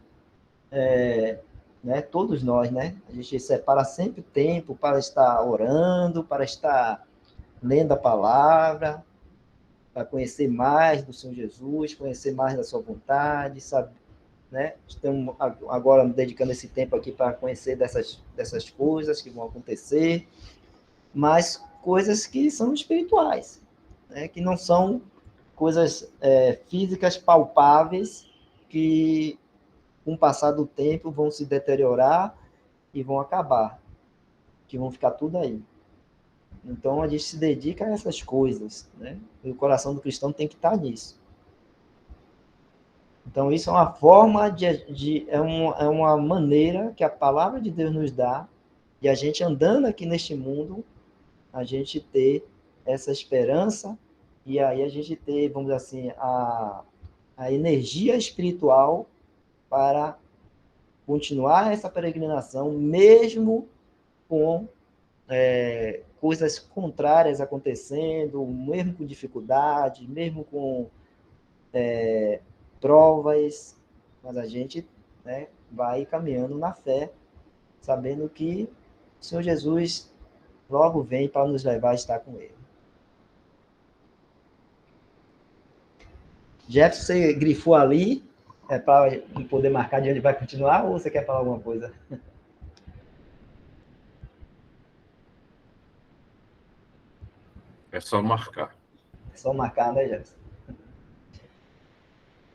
né, todos nós, né, a gente separa sempre tempo para estar orando, para estar lendo a palavra, para conhecer mais do Senhor Jesus, conhecer mais da sua vontade, sabe, né? Estamos agora dedicando esse tempo aqui para conhecer dessas coisas que vão acontecer, mas coisas que são espirituais, né? Que não são coisas físicas palpáveis que, com o passar do tempo, vão se deteriorar e vão acabar, que vão ficar tudo aí. Então, a gente se dedica a essas coisas, né? E o coração do cristão tem que estar nisso. Então, isso é uma forma é uma maneira que a palavra de Deus nos dá de a gente andando aqui neste mundo, a gente ter essa esperança e aí a gente ter, vamos dizer assim, a energia espiritual para continuar essa peregrinação, mesmo com coisas contrárias acontecendo, mesmo com dificuldade, mesmo com provas, mas a gente, né, vai caminhando na fé, sabendo que o Senhor Jesus logo vem para nos levar a estar com Ele. Jefferson, você grifou ali, para poder marcar de onde vai continuar, ou você quer falar alguma coisa? É só marcar. É só marcar, né, Jefferson?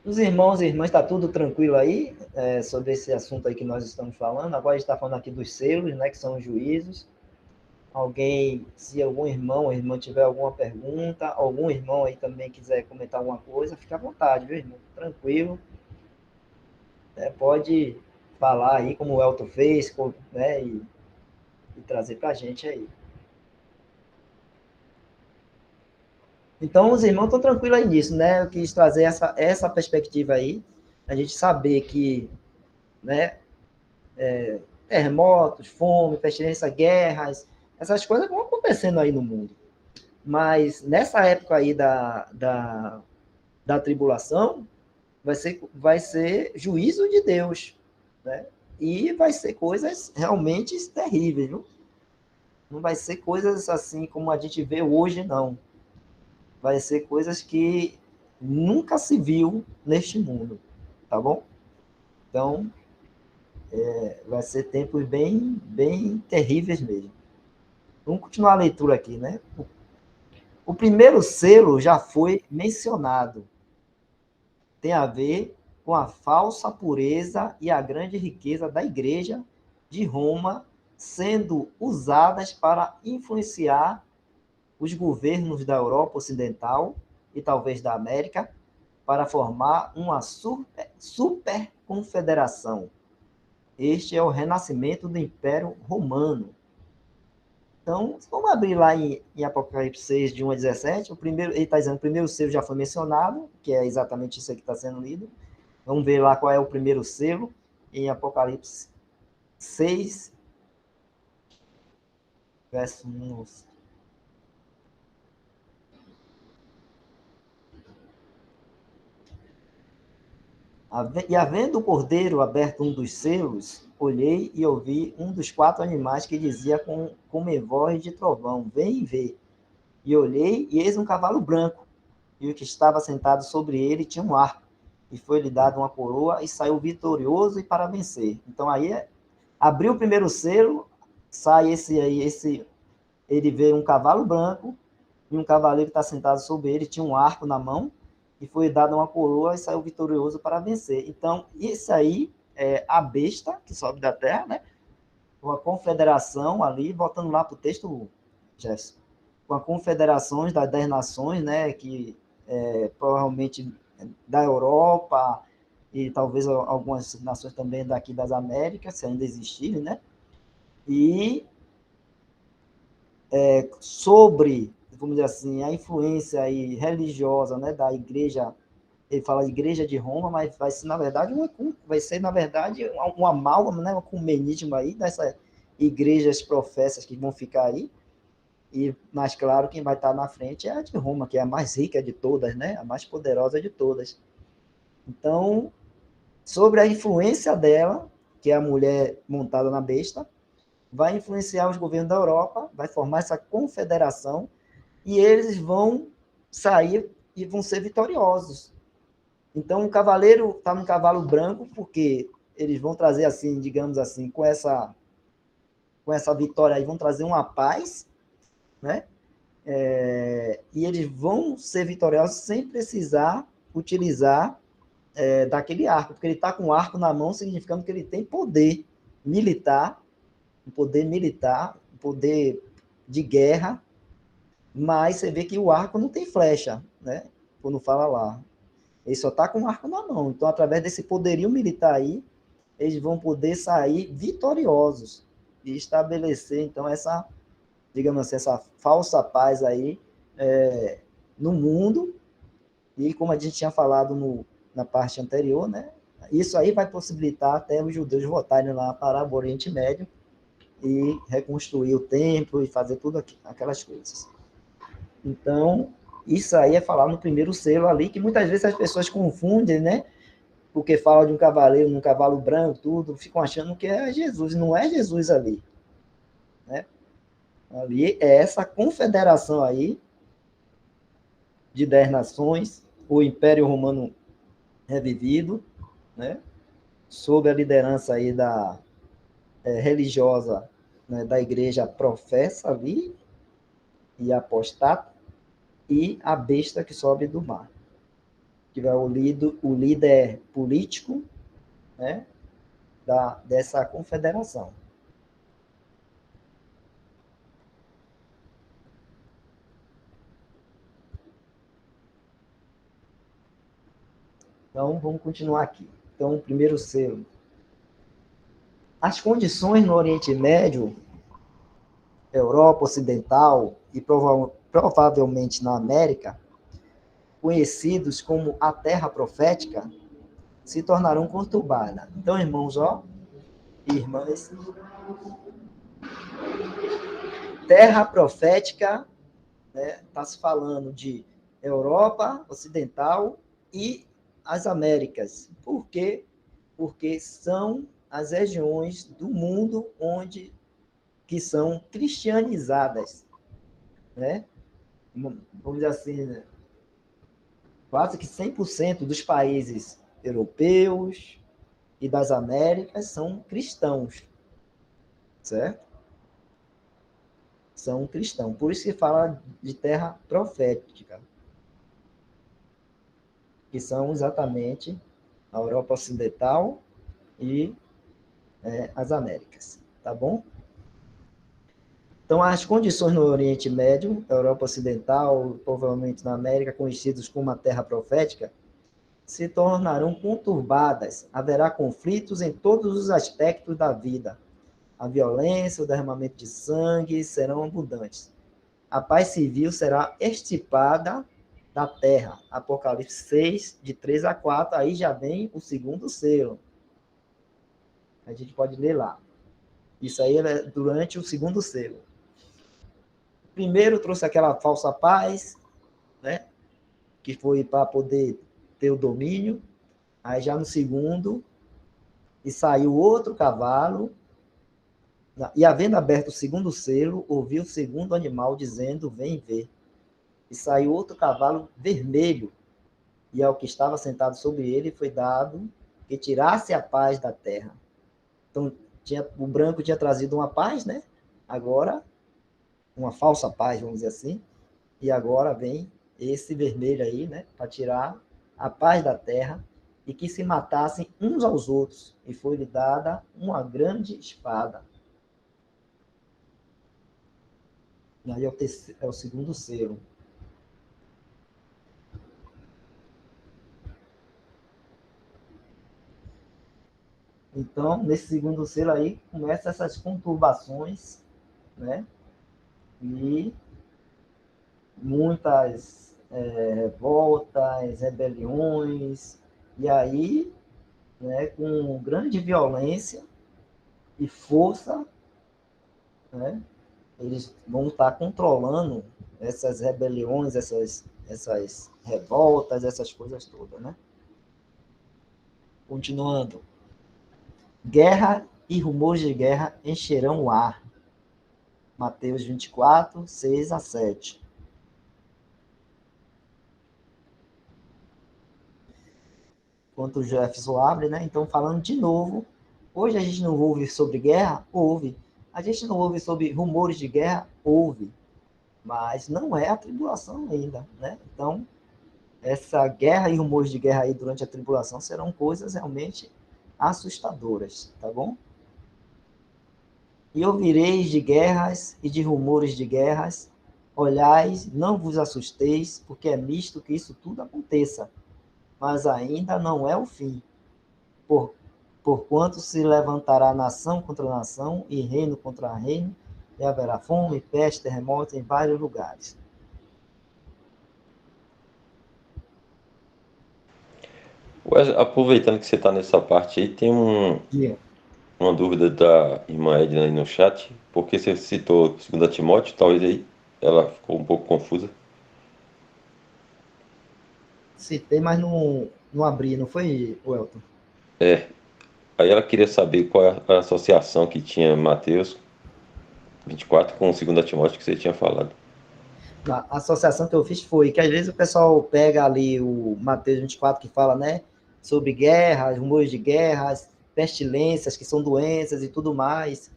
Os irmãos e irmãs, está tudo tranquilo aí sobre esse assunto aí que nós estamos falando. Agora a gente está falando aqui dos selos, né, que são os juízos. Alguém, se algum irmão ou irmã tiver alguma pergunta, algum irmão aí também quiser comentar alguma coisa, fica à vontade, viu, irmão? Tranquilo. Pode falar aí como o Elton fez, né, e trazer para a gente aí. Então, os irmãos estão tranquilos aí nisso, né? Eu quis trazer essa perspectiva aí, a gente saber que, né, terremotos, fome, pestilência, guerras, essas coisas vão acontecendo aí no mundo. Mas nessa época aí da tribulação, vai ser juízo de Deus, né? E vai ser coisas realmente terríveis, viu? Não vai ser coisas assim como a gente vê hoje, não. Vai ser coisas que nunca se viu neste mundo, tá bom? Então, vai ser tempos bem, bem terríveis mesmo. Vamos continuar a leitura aqui, né? O primeiro selo já foi mencionado. Tem a ver com a falsa pureza e a grande riqueza da Igreja de Roma sendo usadas para influenciar os governos da Europa Ocidental e talvez da América para formar uma super confederação. Este é o renascimento do Império Romano. Então, vamos abrir lá em Apocalipse 6, de 1 a 17. Ele está dizendo que o primeiro selo já foi mencionado, que é exatamente isso aqui que está sendo lido. Vamos ver lá qual é o primeiro selo, em Apocalipse 6, verso 1. E havendo o cordeiro aberto um dos selos, olhei e ouvi um dos 4 animais que dizia com voz de trovão: vem e vê. E olhei, e eis um cavalo branco, e o que estava sentado sobre ele tinha um arco, e foi-lhe dado uma coroa, e saiu vitorioso e para vencer. Então aí, abriu o primeiro selo, sai ele vê um cavalo branco, e um cavaleiro que está sentado sobre ele, tinha um arco na mão, e foi dado uma coroa e saiu vitorioso para vencer. Então, isso aí é a besta que sobe da terra, né? Uma confederação ali, voltando lá para o texto, Jefferson, com a confederações das 10 nações, né? Que provavelmente da Europa e talvez algumas nações também daqui das Américas, se ainda existirem, né? E sobre, vamos dizer assim, a influência aí religiosa, né, da igreja, ele fala igreja de Roma, mas vai ser, na verdade, um amálgama, né, um ecumenismo aí dessas igrejas professas que vão ficar aí, mas claro, quem vai estar na frente é a de Roma, que é a mais rica de todas, né, a mais poderosa de todas. Então, sobre a influência dela, que é a mulher montada na besta, vai influenciar os governos da Europa, vai formar essa confederação, e eles vão sair e vão ser vitoriosos. Então, o cavaleiro está no cavalo branco, porque eles vão trazer, assim, digamos assim, com essa vitória aí, vão trazer uma paz, né? E eles vão ser vitoriosos sem precisar utilizar daquele arco, porque ele está com o arco na mão, significando que ele tem poder militar, um poder de guerra, mas você vê que o arco não tem flecha, né? Quando fala lá. Ele só está com o arco na mão. Então, através desse poderio militar aí, eles vão poder sair vitoriosos e estabelecer, então, essa, digamos assim, essa falsa paz aí no mundo. E como a gente tinha falado na parte anterior, né? Isso aí vai possibilitar até os judeus voltarem lá para o Oriente Médio e reconstruir o templo e fazer tudo aquelas coisas. Então, isso aí é falar no primeiro selo ali, que muitas vezes as pessoas confundem, né? Porque fala de um cavaleiro, num cavalo branco, tudo, ficam achando que é Jesus. Não é Jesus ali, né? Ali é essa confederação aí de 10 nações, o Império Romano revivido, né? Sob a liderança aí religiosa, né, da igreja professa ali e apostata, e a besta que sobe do mar, que é o líder político, né, dessa confederação. Então, vamos continuar aqui. Então, o primeiro selo. As condições no Oriente Médio, Europa Ocidental e provavelmente na América, conhecidos como a Terra Profética, se tornarão conturbadas. Então, irmãos, e irmãs, Terra Profética, né, está se falando de Europa Ocidental e as Américas. Por quê? Porque são as regiões do mundo que são cristianizadas, né? Vamos dizer assim, né? Quase que 100% dos países europeus e das Américas são cristãos, certo? São cristãos. Por isso que fala de terra profética, que são exatamente a Europa Ocidental e as Américas, tá bom? Então, as condições no Oriente Médio, Europa Ocidental, provavelmente na América, conhecidos como a Terra Profética, se tornarão conturbadas. Haverá conflitos em todos os aspectos da vida. A violência, o derramamento de sangue serão abundantes. A paz civil será extirpada da terra. Apocalipse 6, de 3 a 4, aí já vem o segundo selo. A gente pode ler lá. Isso aí é durante o segundo selo. Primeiro trouxe aquela falsa paz, né? Que foi para poder ter o domínio. Aí já no segundo, e saiu outro cavalo, e havendo aberto o segundo selo, ouviu o segundo animal dizendo, vem ver. E saiu outro cavalo vermelho, e ao que estava sentado sobre ele foi dado que tirasse a paz da terra. Então, o branco tinha trazido uma paz, né? Agora, uma falsa paz, vamos dizer assim, e agora vem esse vermelho aí, né? Para tirar a paz da terra, e que se matassem uns aos outros, e foi-lhe dada uma grande espada. E aí é o segundo selo. Então, nesse segundo selo aí, começam essas conturbações, né? E muitas revoltas, rebeliões, e aí, né, com grande violência e força, né, eles vão estar controlando essas rebeliões, essas revoltas, essas coisas todas, né? Continuando. Guerra e rumores de guerra encherão o ar. Mateus 24, 6 a 7. Enquanto o Jefferson abre, né? Então, falando de novo, hoje a gente não ouve sobre guerra? Ouve. A gente não ouve sobre rumores de guerra? Ouve. Mas não é a tribulação ainda, né? Então, essa guerra e rumores de guerra aí durante a tribulação serão coisas realmente assustadoras, tá bom? E ouvireis de guerras e de rumores de guerras, olhais, não vos assusteis, porque é misto que isso tudo aconteça, mas ainda não é o fim. Porquanto se levantará nação contra nação e reino contra reino, e haverá fome, peste, terremotos em vários lugares. Aproveitando que você está nessa parte aí, tem uma dúvida da irmã Edna aí no chat, porque você citou 2 Timóteo, talvez aí ela ficou um pouco confusa. Citei, mas não abri, não foi, Welton? É, aí ela queria saber qual é a associação que tinha Mateus 24 com 2 Timóteo que você tinha falado. A associação que eu fiz foi que às vezes o pessoal pega ali o Mateus 24 que fala, né, sobre guerras, rumores de guerras, pestilências, que são doenças e tudo mais,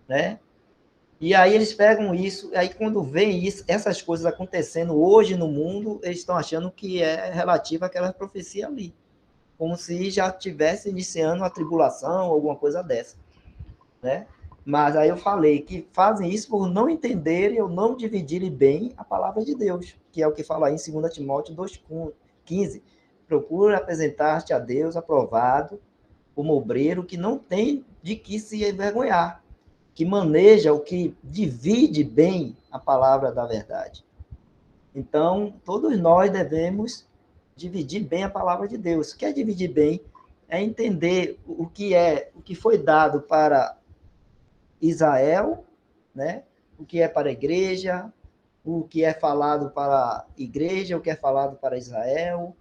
né? E aí eles pegam isso, aí quando veem isso, essas coisas acontecendo hoje no mundo, eles estão achando que é relativo àquela profecia ali, como se já estivesse iniciando a tribulação, alguma coisa dessa, né? Mas aí eu falei que fazem isso por não entenderem ou não dividirem bem a palavra de Deus, que é o que fala aí em 2 Timóteo 2,15. Procura apresentar-te a Deus aprovado, como obreiro que não tem de que se envergonhar, que maneja o que divide bem a palavra da verdade. Então, todos nós devemos dividir bem a palavra de Deus. O que é dividir bem? É entender o que foi dado para Israel, né? O que é para a igreja, o que é falado para a igreja, o que é falado para Israel.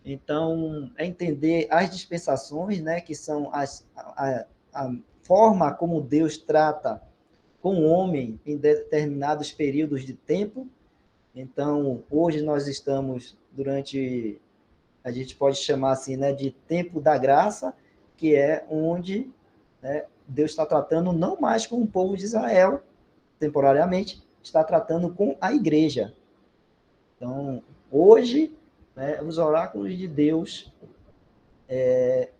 Então, é entender as dispensações, né? Que são a forma como Deus trata com o homem em determinados períodos de tempo. Então, hoje nós estamos durante, a gente pode chamar assim, né, de tempo da graça, que é onde, né, Deus está tratando não mais com o povo de Israel, temporariamente, está tratando com a igreja. Então, hoje, né, os oráculos de Deus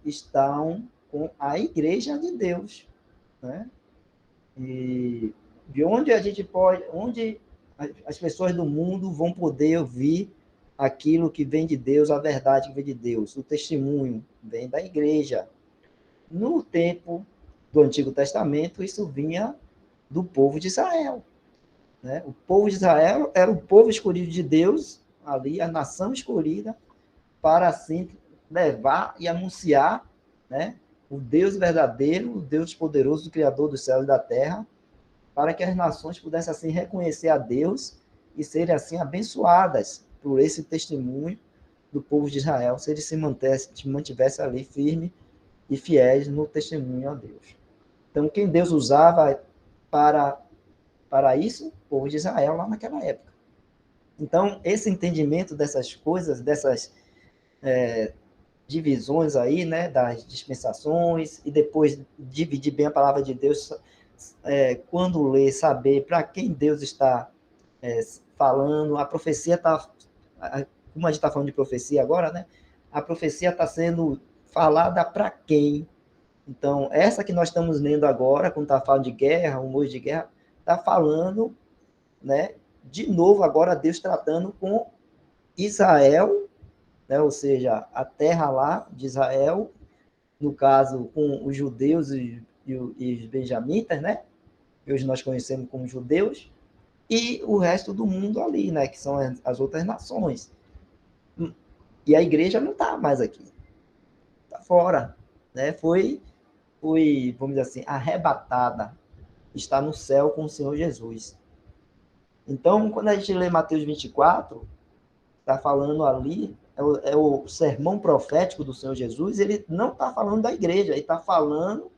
estão com a igreja de Deus, né? E de onde a gente pode, onde as pessoas do mundo vão poder ouvir aquilo que vem de Deus, a verdade que vem de Deus, o testemunho vem da igreja. No tempo do Antigo Testamento, isso vinha do povo de Israel, né? O povo de Israel era o povo escolhido de Deus, ali a nação escolhida, para assim levar e anunciar, né, o Deus verdadeiro, o Deus poderoso, o Criador dos céus e da terra, para que as nações pudessem assim reconhecer a Deus e serem assim abençoadas por esse testemunho do povo de Israel, se eles se mantivessem ali firme e fiéis no testemunho a Deus. Então, quem Deus usava para isso? O povo de Israel lá naquela época. Então, esse entendimento dessas coisas, dessas divisões aí, né, das dispensações, e depois dividir bem a palavra de Deus, quando ler, saber para quem Deus está falando, a profecia está, como a gente está falando de profecia agora, né, a profecia está sendo falada para quem? Então, essa que nós estamos lendo agora, quando está falando de guerra, rumores de guerra, está falando, né, de novo agora Deus tratando com Israel, né, ou seja, a terra lá de Israel, no caso com os judeus e os benjamitas, né, que hoje nós conhecemos como judeus, e o resto do mundo ali, né, que são as outras nações. E a igreja não está mais aqui, está fora, né, foi, vamos dizer assim, arrebatada, está no céu com o Senhor Jesus. Então, quando a gente lê Mateus 24, está falando ali, é o sermão profético do Senhor Jesus, ele não está falando da igreja, ele está falando,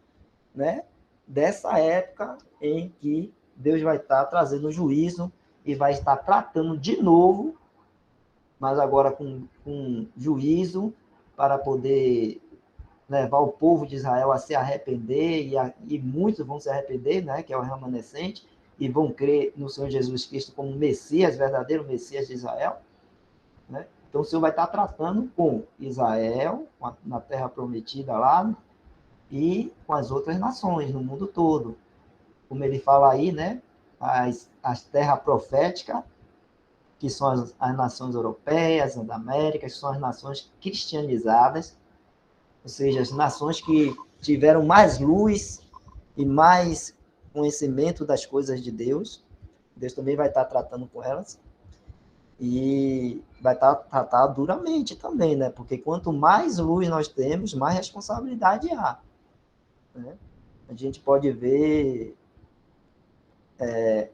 né, dessa época em que Deus vai estar trazendo juízo e vai estar tratando de novo, mas agora com juízo, para poder levar o povo de Israel a se arrepender, e muitos vão se arrepender, né, que é o remanescente, e vão crer no Senhor Jesus Cristo como Messias, verdadeiro Messias de Israel, né? Então o Senhor vai estar tratando com Israel, na terra prometida lá, e com as outras nações no mundo todo. Como ele fala aí, né, as terras proféticas, que são as nações europeias, as da América, que são as nações cristianizadas, ou seja, as nações que tiveram mais luz e mais conhecimento das coisas de Deus. Deus também vai estar tratando com elas. E vai tratar duramente também, né? Porque quanto mais luz nós temos, mais responsabilidade há, né? A gente pode ver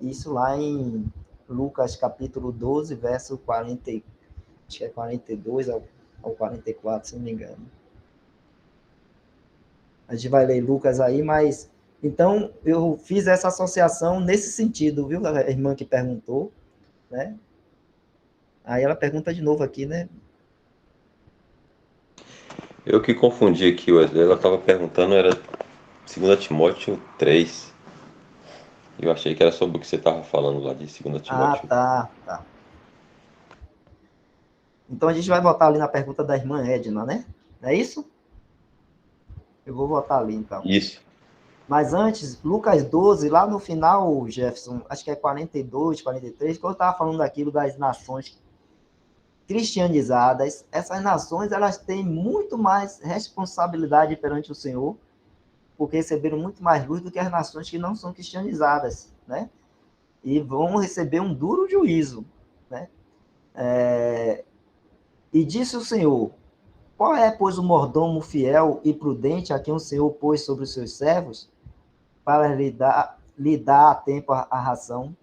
isso lá em Lucas capítulo 12, verso 40, acho que é 42 ao 44, se não me engano. A gente vai ler Lucas aí, mas então eu fiz essa associação nesse sentido, viu? A irmã que perguntou, né? Aí ela pergunta de novo aqui, né? Eu que confundi aqui, Wesley. Ela estava perguntando, era 2 Timóteo 3. Eu achei que era sobre o que você estava falando lá de 2 Ah, Timóteo. tá. Então a gente vai voltar ali na pergunta da irmã Edna, né? Não é isso? Eu vou voltar ali, então. Isso. Mas antes, Lucas 12, lá no final, Jefferson, acho que é 42, 43, quando eu estava falando daquilo das nações cristianizadas, essas nações, elas têm muito mais responsabilidade perante o Senhor, porque receberam muito mais luz do que as nações que não são cristianizadas, né? E vão receber um duro juízo, né? E disse o Senhor: qual é, pois, o mordomo fiel e prudente a quem o Senhor pôs sobre os seus servos para lhe dar a tempo a ração?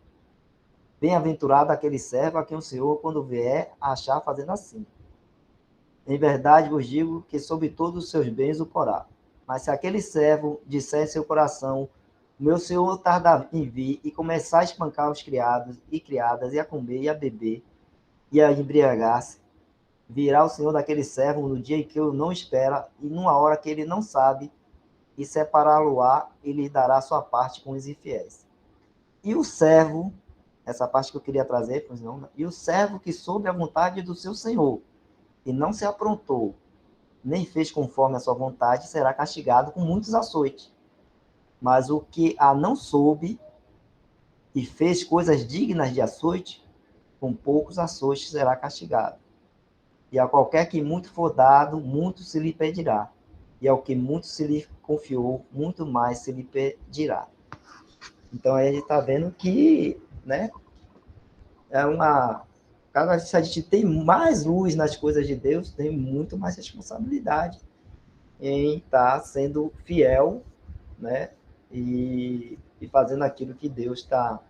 Bem-aventurado aquele servo a quem o Senhor, quando vier, achar fazendo assim. Em verdade vos digo que sobre todos os seus bens o porá. Mas se aquele servo disser em seu coração: o meu senhor tarda em vir, e começar a espancar os criados e criadas, e a comer e a beber, e a embriagar-se, virá o senhor daquele servo no dia em que eu não espera, e numa hora que ele não sabe, e separá-lo-á, e lhe dará sua parte com os infiéis. E o servo, essa parte que eu queria trazer, pois não, e o servo que soube a vontade do seu senhor, e não se aprontou, nem fez conforme a sua vontade, será castigado com muitos açoites. Mas o que a não soube e fez coisas dignas de açoite, com poucos açoites será castigado. E a qualquer que muito for dado, muito se lhe pedirá. E ao que muito se lhe confiou, muito mais se lhe pedirá. Então aí a gente está vendo que, né, é uma... Cada vez que a gente tem mais luz nas coisas de Deus, tem muito mais responsabilidade em estar sendo fiel, né, e fazendo aquilo que Deus está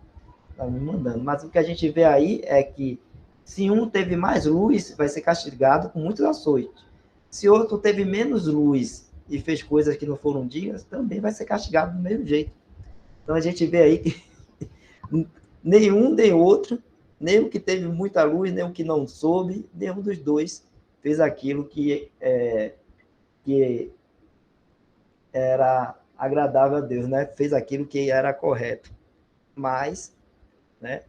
me mandando. Mas o que a gente vê aí é que se um teve mais luz, vai ser castigado com muitos açoites. Se outro teve menos luz e fez coisas que não foram dignas, também vai ser castigado do mesmo jeito. Então a gente vê aí que nenhum nem outro, nem o que teve muita luz, nem o que não soube, nenhum dos dois fez aquilo que era agradável a Deus, né? Fez aquilo que era correto. Mas, né,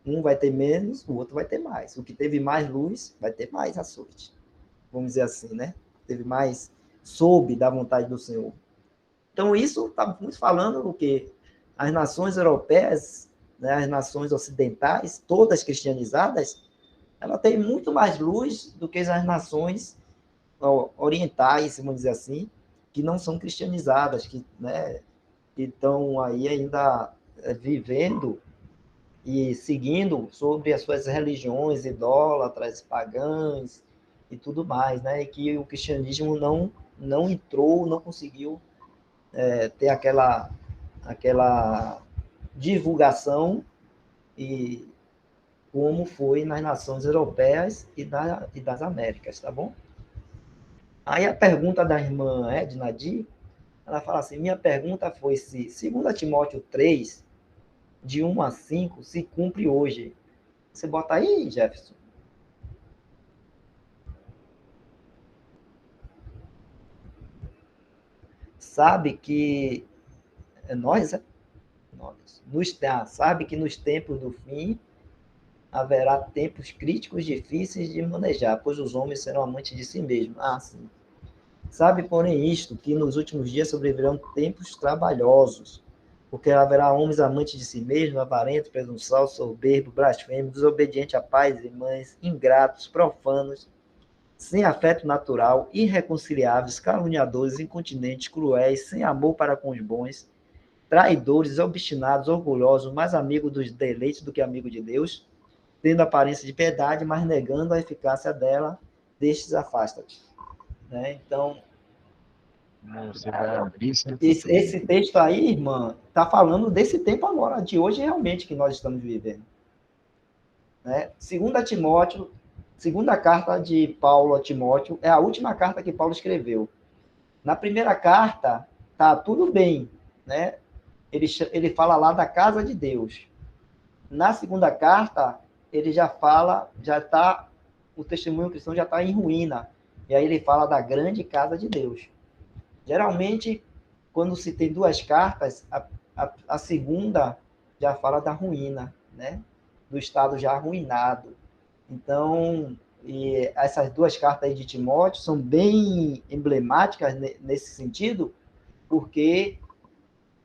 um vai ter menos, o outro vai ter mais. O que teve mais luz vai ter mais açoite. Vamos dizer assim, né? Teve mais, soube da vontade do Senhor. Então, isso está muito falando do que as nações europeias, né, as nações ocidentais, todas cristianizadas, ela tem muito mais luz do que as nações orientais, vamos dizer assim, que não são cristianizadas, que, né, que estão aí ainda vivendo e seguindo sobre as suas religiões idólatras, pagãs e tudo mais, né? E que o cristianismo não entrou, não conseguiu ter aquela divulgação e como foi nas nações europeias e das Américas, tá bom? Aí a pergunta da irmã Edna Di, ela fala assim, minha pergunta foi se 2 Timóteo 3, de 1 a 5, se cumpre hoje. Você bota aí, Jefferson. Sabe que sabe que nos tempos do fim haverá tempos críticos difíceis de manejar, pois os homens serão amantes de si mesmos. Sim. Sabe, porém, isto, que nos últimos dias sobrevirão tempos trabalhosos, porque haverá homens amantes de si mesmos, avarentos, presunçosos, soberbos, blasfemos, desobedientes a pais e mães, ingratos, profanos, sem afeto natural, irreconciliáveis, caluniadores, incontinentes, cruéis, sem amor para com os bons, traidores, obstinados, orgulhosos, mais amigos dos deleites do que amigo de Deus, tendo aparência de piedade, mas negando a eficácia dela, destes afasta-te. Né? Então, esse texto aí, irmã, está falando desse tempo agora, de hoje realmente que nós estamos vivendo. Né? Segunda carta de Paulo a Timóteo, é a última carta que Paulo escreveu. Na primeira carta, tá tudo bem, né? Ele fala lá da casa de Deus. Na segunda carta, ele já fala, o testemunho cristão já está em ruína. E aí ele fala da grande casa de Deus. Geralmente, quando se tem duas cartas, a segunda já fala da ruína, né? Do estado já arruinado. Então, e essas duas cartas aí de Timóteo são bem emblemáticas nesse sentido, porque,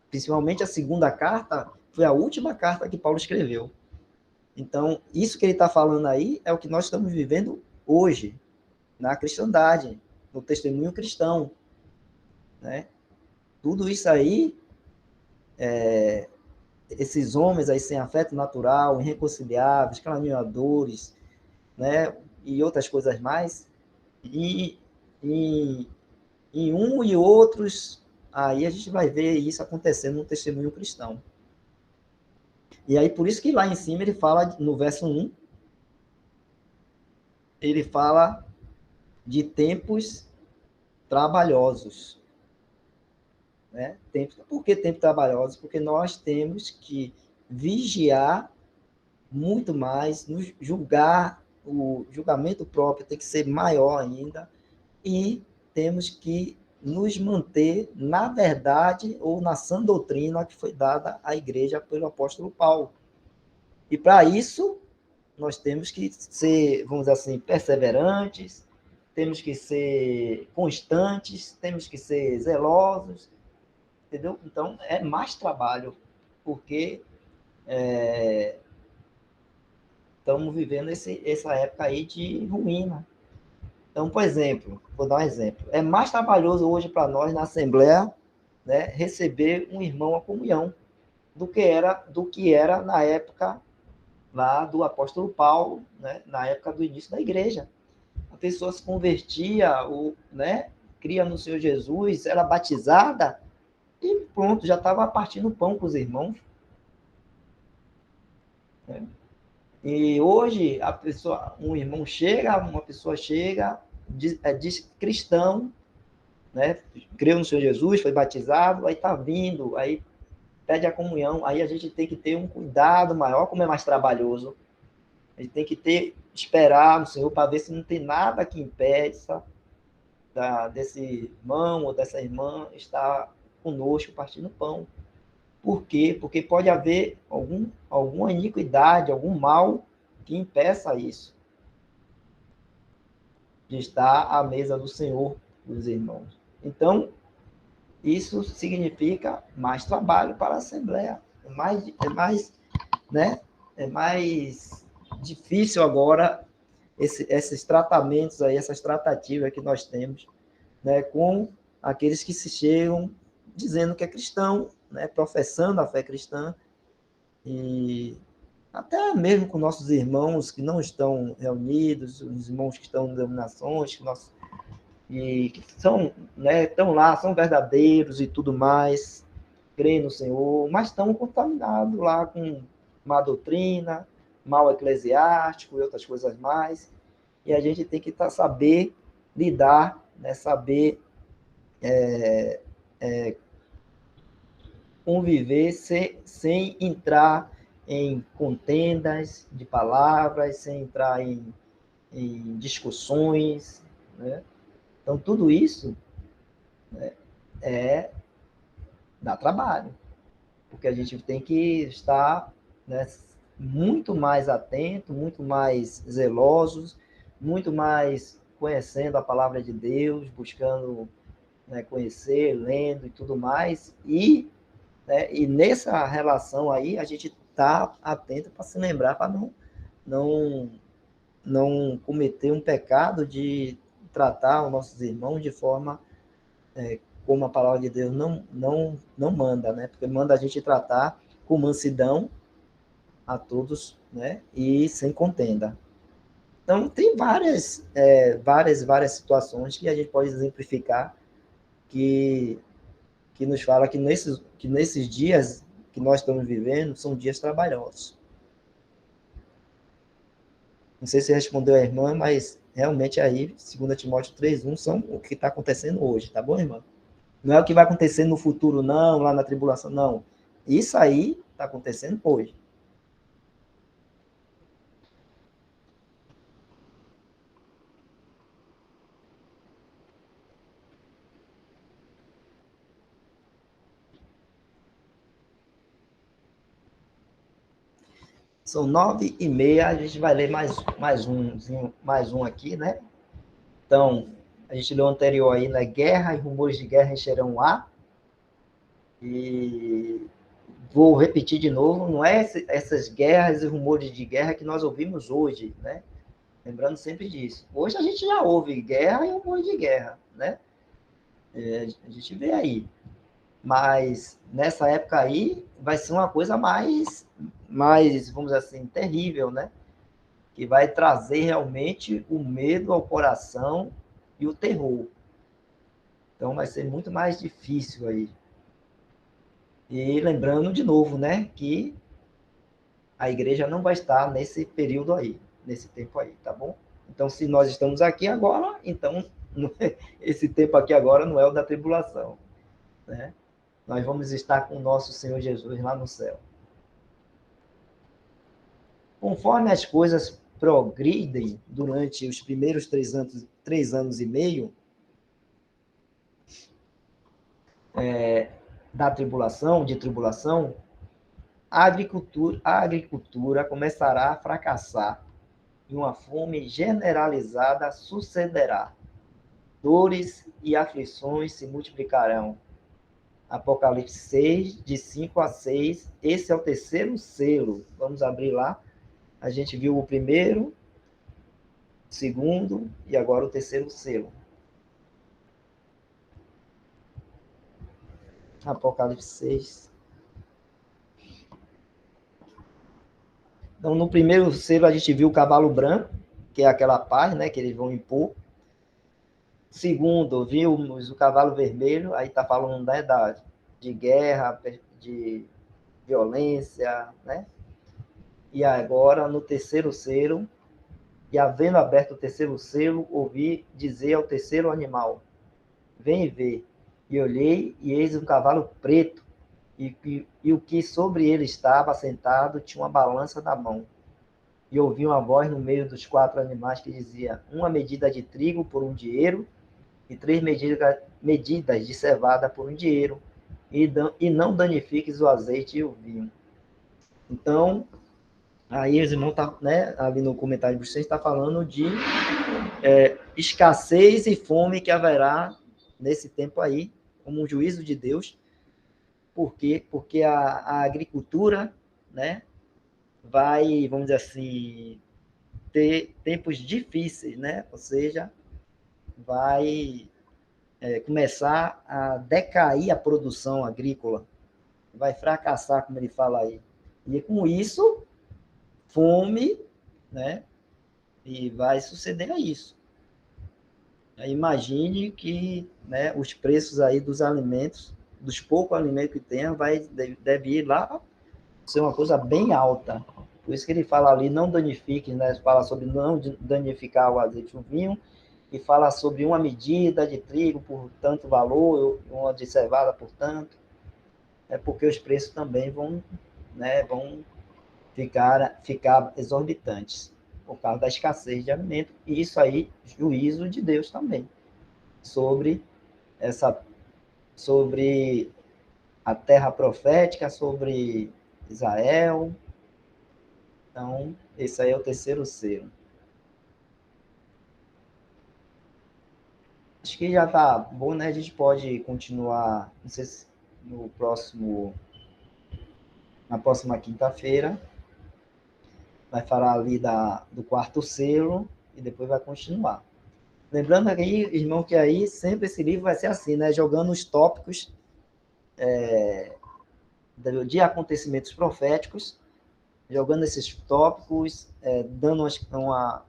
principalmente a segunda carta, foi a última carta que Paulo escreveu. Então, isso que ele está falando aí é o que nós estamos vivendo hoje, na cristandade, no testemunho cristão, né? Tudo isso aí, esses homens aí sem afeto natural, irreconciliáveis, caluniadores, né? E outras coisas mais, e em um e outros, aí a gente vai ver isso acontecendo no testemunho cristão. E aí, por isso que lá em cima ele fala, no verso 1, ele fala de tempos trabalhosos. Né? Por que tempos trabalhosos? Porque nós temos que vigiar muito mais, nos julgar, o julgamento próprio tem que ser maior ainda, e temos que nos manter na verdade ou na sã doutrina que foi dada à igreja pelo apóstolo Paulo. E para isso, nós temos que ser, vamos dizer assim, perseverantes, temos que ser constantes, temos que ser zelosos, entendeu? Então, é mais trabalho, porque estamos vivendo essa época aí de ruína. Então, por exemplo, vou dar um exemplo. É mais trabalhoso hoje para nós na Assembleia, né, receber um irmão à comunhão do que era na época lá do apóstolo Paulo, né, na época do início da igreja. A pessoa se convertia, né, cria no Senhor Jesus, era batizada e pronto, já estava partindo pão com os irmãos. Né? E hoje uma pessoa chega, diz cristão, né? Creu no Senhor Jesus, foi batizado, aí está vindo, aí pede a comunhão, aí a gente tem que ter um cuidado maior, como é mais trabalhoso. A gente tem que esperar no Senhor para ver se não tem nada que impeça desse irmão ou dessa irmã estar conosco partindo pão. Por quê? Porque pode haver alguma iniquidade, algum mal que impeça isso, de estar à mesa do Senhor, dos irmãos. Então, isso significa mais trabalho para a Assembleia. Né? É mais difícil agora esses tratamentos aí, essas tratativas que nós temos, né, com aqueles que se chegam dizendo que é cristão, né, professando a fé cristã, e até mesmo com nossos irmãos que não estão reunidos, os irmãos que estão em denominações, que são, né, estão lá, são verdadeiros e tudo mais, creem no Senhor, mas estão contaminados lá com má doutrina, mal eclesiástico e outras coisas mais. E a gente tem que saber lidar, né, saber conviver sem entrar em contendas de palavras, sem entrar em discussões, né? Então, tudo isso dá trabalho, porque a gente tem que estar, né, muito mais atento, muito mais zelosos, muito mais conhecendo a palavra de Deus, buscando, né, conhecer, lendo e tudo mais, e nessa relação aí a gente está atento para se lembrar, para não, não cometer um pecado de tratar os nossos irmãos de forma como a palavra de Deus não manda, né? Porque manda a gente tratar com mansidão a todos, né? E sem contenda. Então, tem várias situações que a gente pode exemplificar que nos fala que nesses dias que nós estamos vivendo são dias trabalhosos. Não sei se respondeu a irmã, mas realmente aí, 2 Timóteo 3:1, são o que está acontecendo hoje, tá bom, irmã? Não é o que vai acontecer no futuro, não, lá na tribulação, não. Isso aí está acontecendo hoje. São 9h30, a gente vai ler mais um aqui, né? Então, a gente leu o anterior aí, né? Guerra e rumores de guerra encherão o ar. E vou repetir de novo, não é essas guerras e rumores de guerra que nós ouvimos hoje, né? Lembrando sempre disso. Hoje a gente já ouve guerra e rumores de guerra, né? A gente vê aí. Mas nessa época aí vai ser uma coisa mais, vamos dizer assim, terrível, né? Que vai trazer realmente o medo ao coração e o terror. Então vai ser muito mais difícil aí. E lembrando de novo, né, que a igreja não vai estar nesse período aí, nesse tempo aí, tá bom? Então, se nós estamos aqui agora, então esse tempo aqui agora não é o da tribulação, né? Nós vamos estar com o nosso Senhor Jesus lá no céu. Conforme as coisas progridem durante os primeiros 3 anos e meio da tribulação, a agricultura começará a fracassar e uma fome generalizada sucederá. Dores e aflições se multiplicarão. Apocalipse 6, de 5 a 6. Esse é o terceiro selo. Vamos abrir lá. A gente viu o primeiro, o segundo e agora o terceiro selo. Apocalipse 6. Então, no primeiro selo, a gente viu o cavalo branco, que é aquela paz, né, que eles vão impor. Segundo, vimos o cavalo vermelho, aí está falando, né, de guerra, de violência, né? E agora, no terceiro selo, e havendo aberto o terceiro selo, ouvi dizer ao terceiro animal, vem e vê. E olhei, e eis um cavalo preto, e o que sobre ele estava assentado tinha uma balança na mão. E ouvi uma voz no meio dos 4 animais que dizia, uma medida de trigo por um dinheiro, e 3 medidas de cevada por um dinheiro, e não danifiques o azeite e o vinho. Então, aí os irmãos tá, né, ali no comentário de vocês está falando de escassez e fome que haverá nesse tempo aí, como um juízo de Deus. Por quê? Porque a agricultura, né, vai, vamos dizer assim, ter tempos difíceis, né? Ou seja, vai começar a decair a produção agrícola, vai fracassar, como ele fala aí. E com isso, fome, né? E vai suceder isso. Imagine que, né, os preços aí dos alimentos, dos poucos alimentos que tem, deve ir lá ser uma coisa bem alta. Por isso que ele fala ali, não danifique, né? Fala sobre não danificar o azeite e o vinho, e fala sobre uma medida de trigo por tanto valor, uma de cevada por tanto, porque os preços também vão, né, vão ficar exorbitantes por causa da escassez de alimento, e isso aí, juízo de Deus também, sobre a terra profética, sobre Israel. Então, esse aí é o terceiro selo. Acho que já tá bom, né? A gente pode continuar, não sei se na próxima quinta-feira, vai falar ali do quarto selo e depois vai continuar. Lembrando aí, irmão, que aí sempre esse livro vai ser assim, né? Jogando os tópicos de acontecimentos proféticos, jogando esses tópicos, dando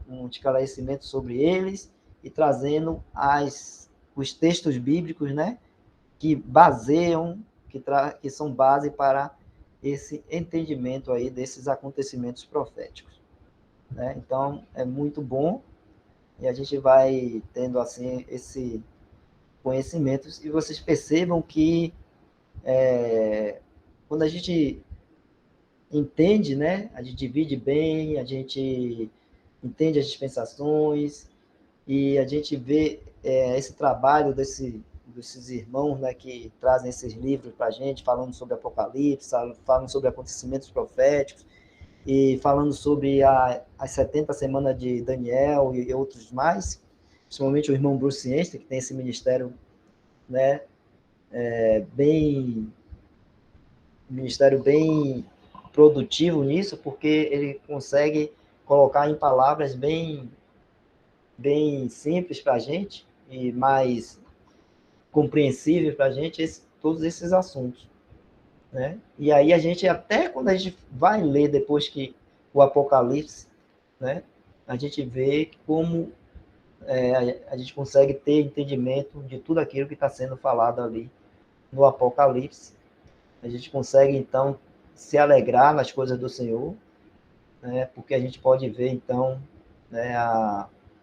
um esclarecimento sobre eles e trazendo os textos bíblicos, né? Que baseiam, que são base para esse entendimento aí desses acontecimentos proféticos, né? Então, é muito bom e a gente vai tendo, assim, esse conhecimento. E vocês percebam que quando a gente entende, né? A gente divide bem, a gente entende as dispensações e a gente vê esse trabalho desses irmãos, né, que trazem esses livros para a gente, falando sobre Apocalipse, falando sobre acontecimentos proféticos. e falando sobre as 70 semanas de Daniel e outros mais, principalmente o irmão Bruce Einstein, que tem esse ministério, né, ministério bem produtivo nisso, porque ele consegue colocar em palavras bem simples para a gente e mais compreensíveis para a gente todos esses assuntos, né? E aí a gente, até quando a gente vai ler depois que o Apocalipse, né, a gente vê como a gente consegue ter entendimento de tudo aquilo que está sendo falado ali no Apocalipse. A gente consegue, então, se alegrar nas coisas do Senhor, né, porque a gente pode ver, então, né,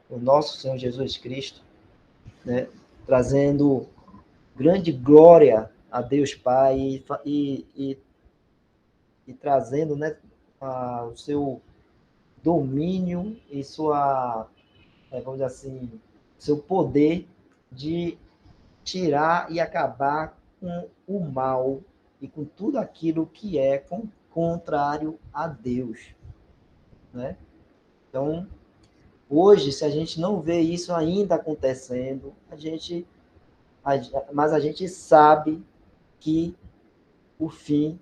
o nosso Senhor Jesus Cristo, né, trazendo grande glória a Deus Pai e trazendo, né, o seu domínio e sua, vamos dizer assim, seu poder de tirar e acabar com o mal e com tudo aquilo que é contrário a Deus, né? Então, hoje, se a gente não vê isso ainda acontecendo, mas a gente sabe que no fim,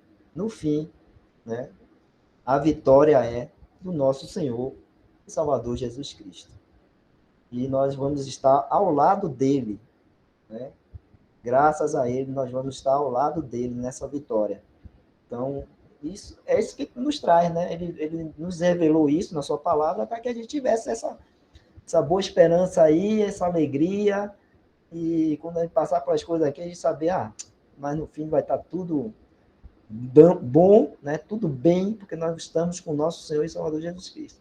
né, a vitória é do nosso Senhor e Salvador Jesus Cristo. E nós vamos estar ao lado dele, né? Graças a ele, nós vamos estar ao lado dele nessa vitória. Então, isso é isso que nos traz, né? Ele nos revelou isso na sua palavra para que a gente tivesse essa boa esperança aí, essa alegria, e quando a gente passar pelas coisas aqui, a gente saber, mas no fim vai estar tudo bom, né? Tudo bem, porque nós estamos com o nosso Senhor e Salvador Jesus Cristo.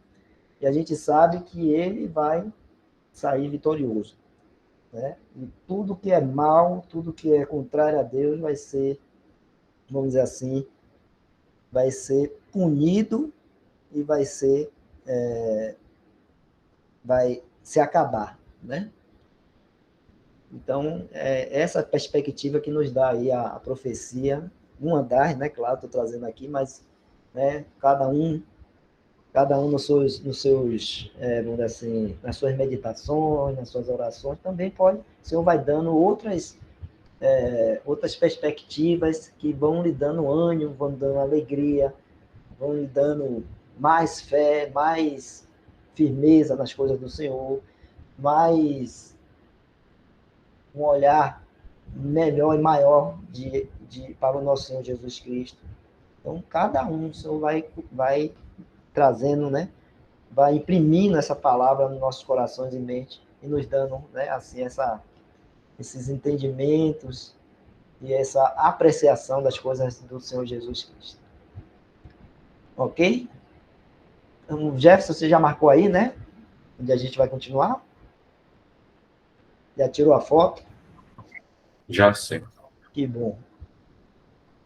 E a gente sabe que ele vai sair vitorioso, né? E tudo que é mal, tudo que é contrário a Deus vai ser, vamos dizer assim, vai ser punido e vai se acabar, né? Então, essa perspectiva que nos dá aí a profecia, uma das, né? Claro, estou trazendo aqui, mas, né, cada um vamos dizer assim, nas suas meditações, nas suas orações, também o Senhor vai dando outras perspectivas que vão lhe dando ânimo, vão lhe dando alegria, vão lhe dando mais fé, mais firmeza nas coisas do Senhor, mais um olhar melhor e maior para o nosso Senhor Jesus Cristo. Então, cada um, o Senhor vai trazendo, né? Vai imprimindo essa palavra nos nossos corações e mente e nos dando, né, assim, esses entendimentos e essa apreciação das coisas do Senhor Jesus Cristo. Ok? Então, Jefferson, você já marcou aí, né? Onde a gente vai continuar? Já tirou a foto? Já sei. Que bom.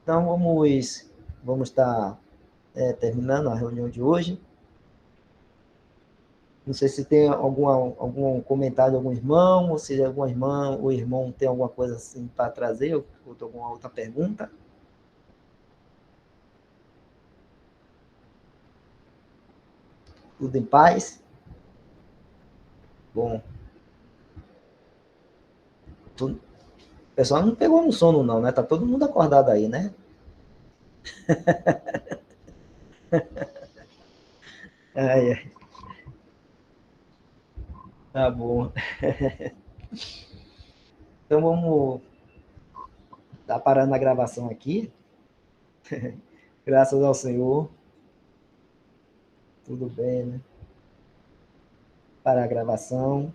Então, vamos estar terminando a reunião de hoje. Não sei se tem algum comentário de algum irmão, ou se alguma irmã ou irmão tem alguma coisa assim para trazer, ou alguma outra pergunta. Tudo em paz? Bom. O pessoal não pegou no sono não, né? Tá todo mundo acordado aí, né? Ai, ai. Tá bom. Então vamos estar parando a gravação aqui. Graças ao Senhor. Tudo bem, né? Para a gravação.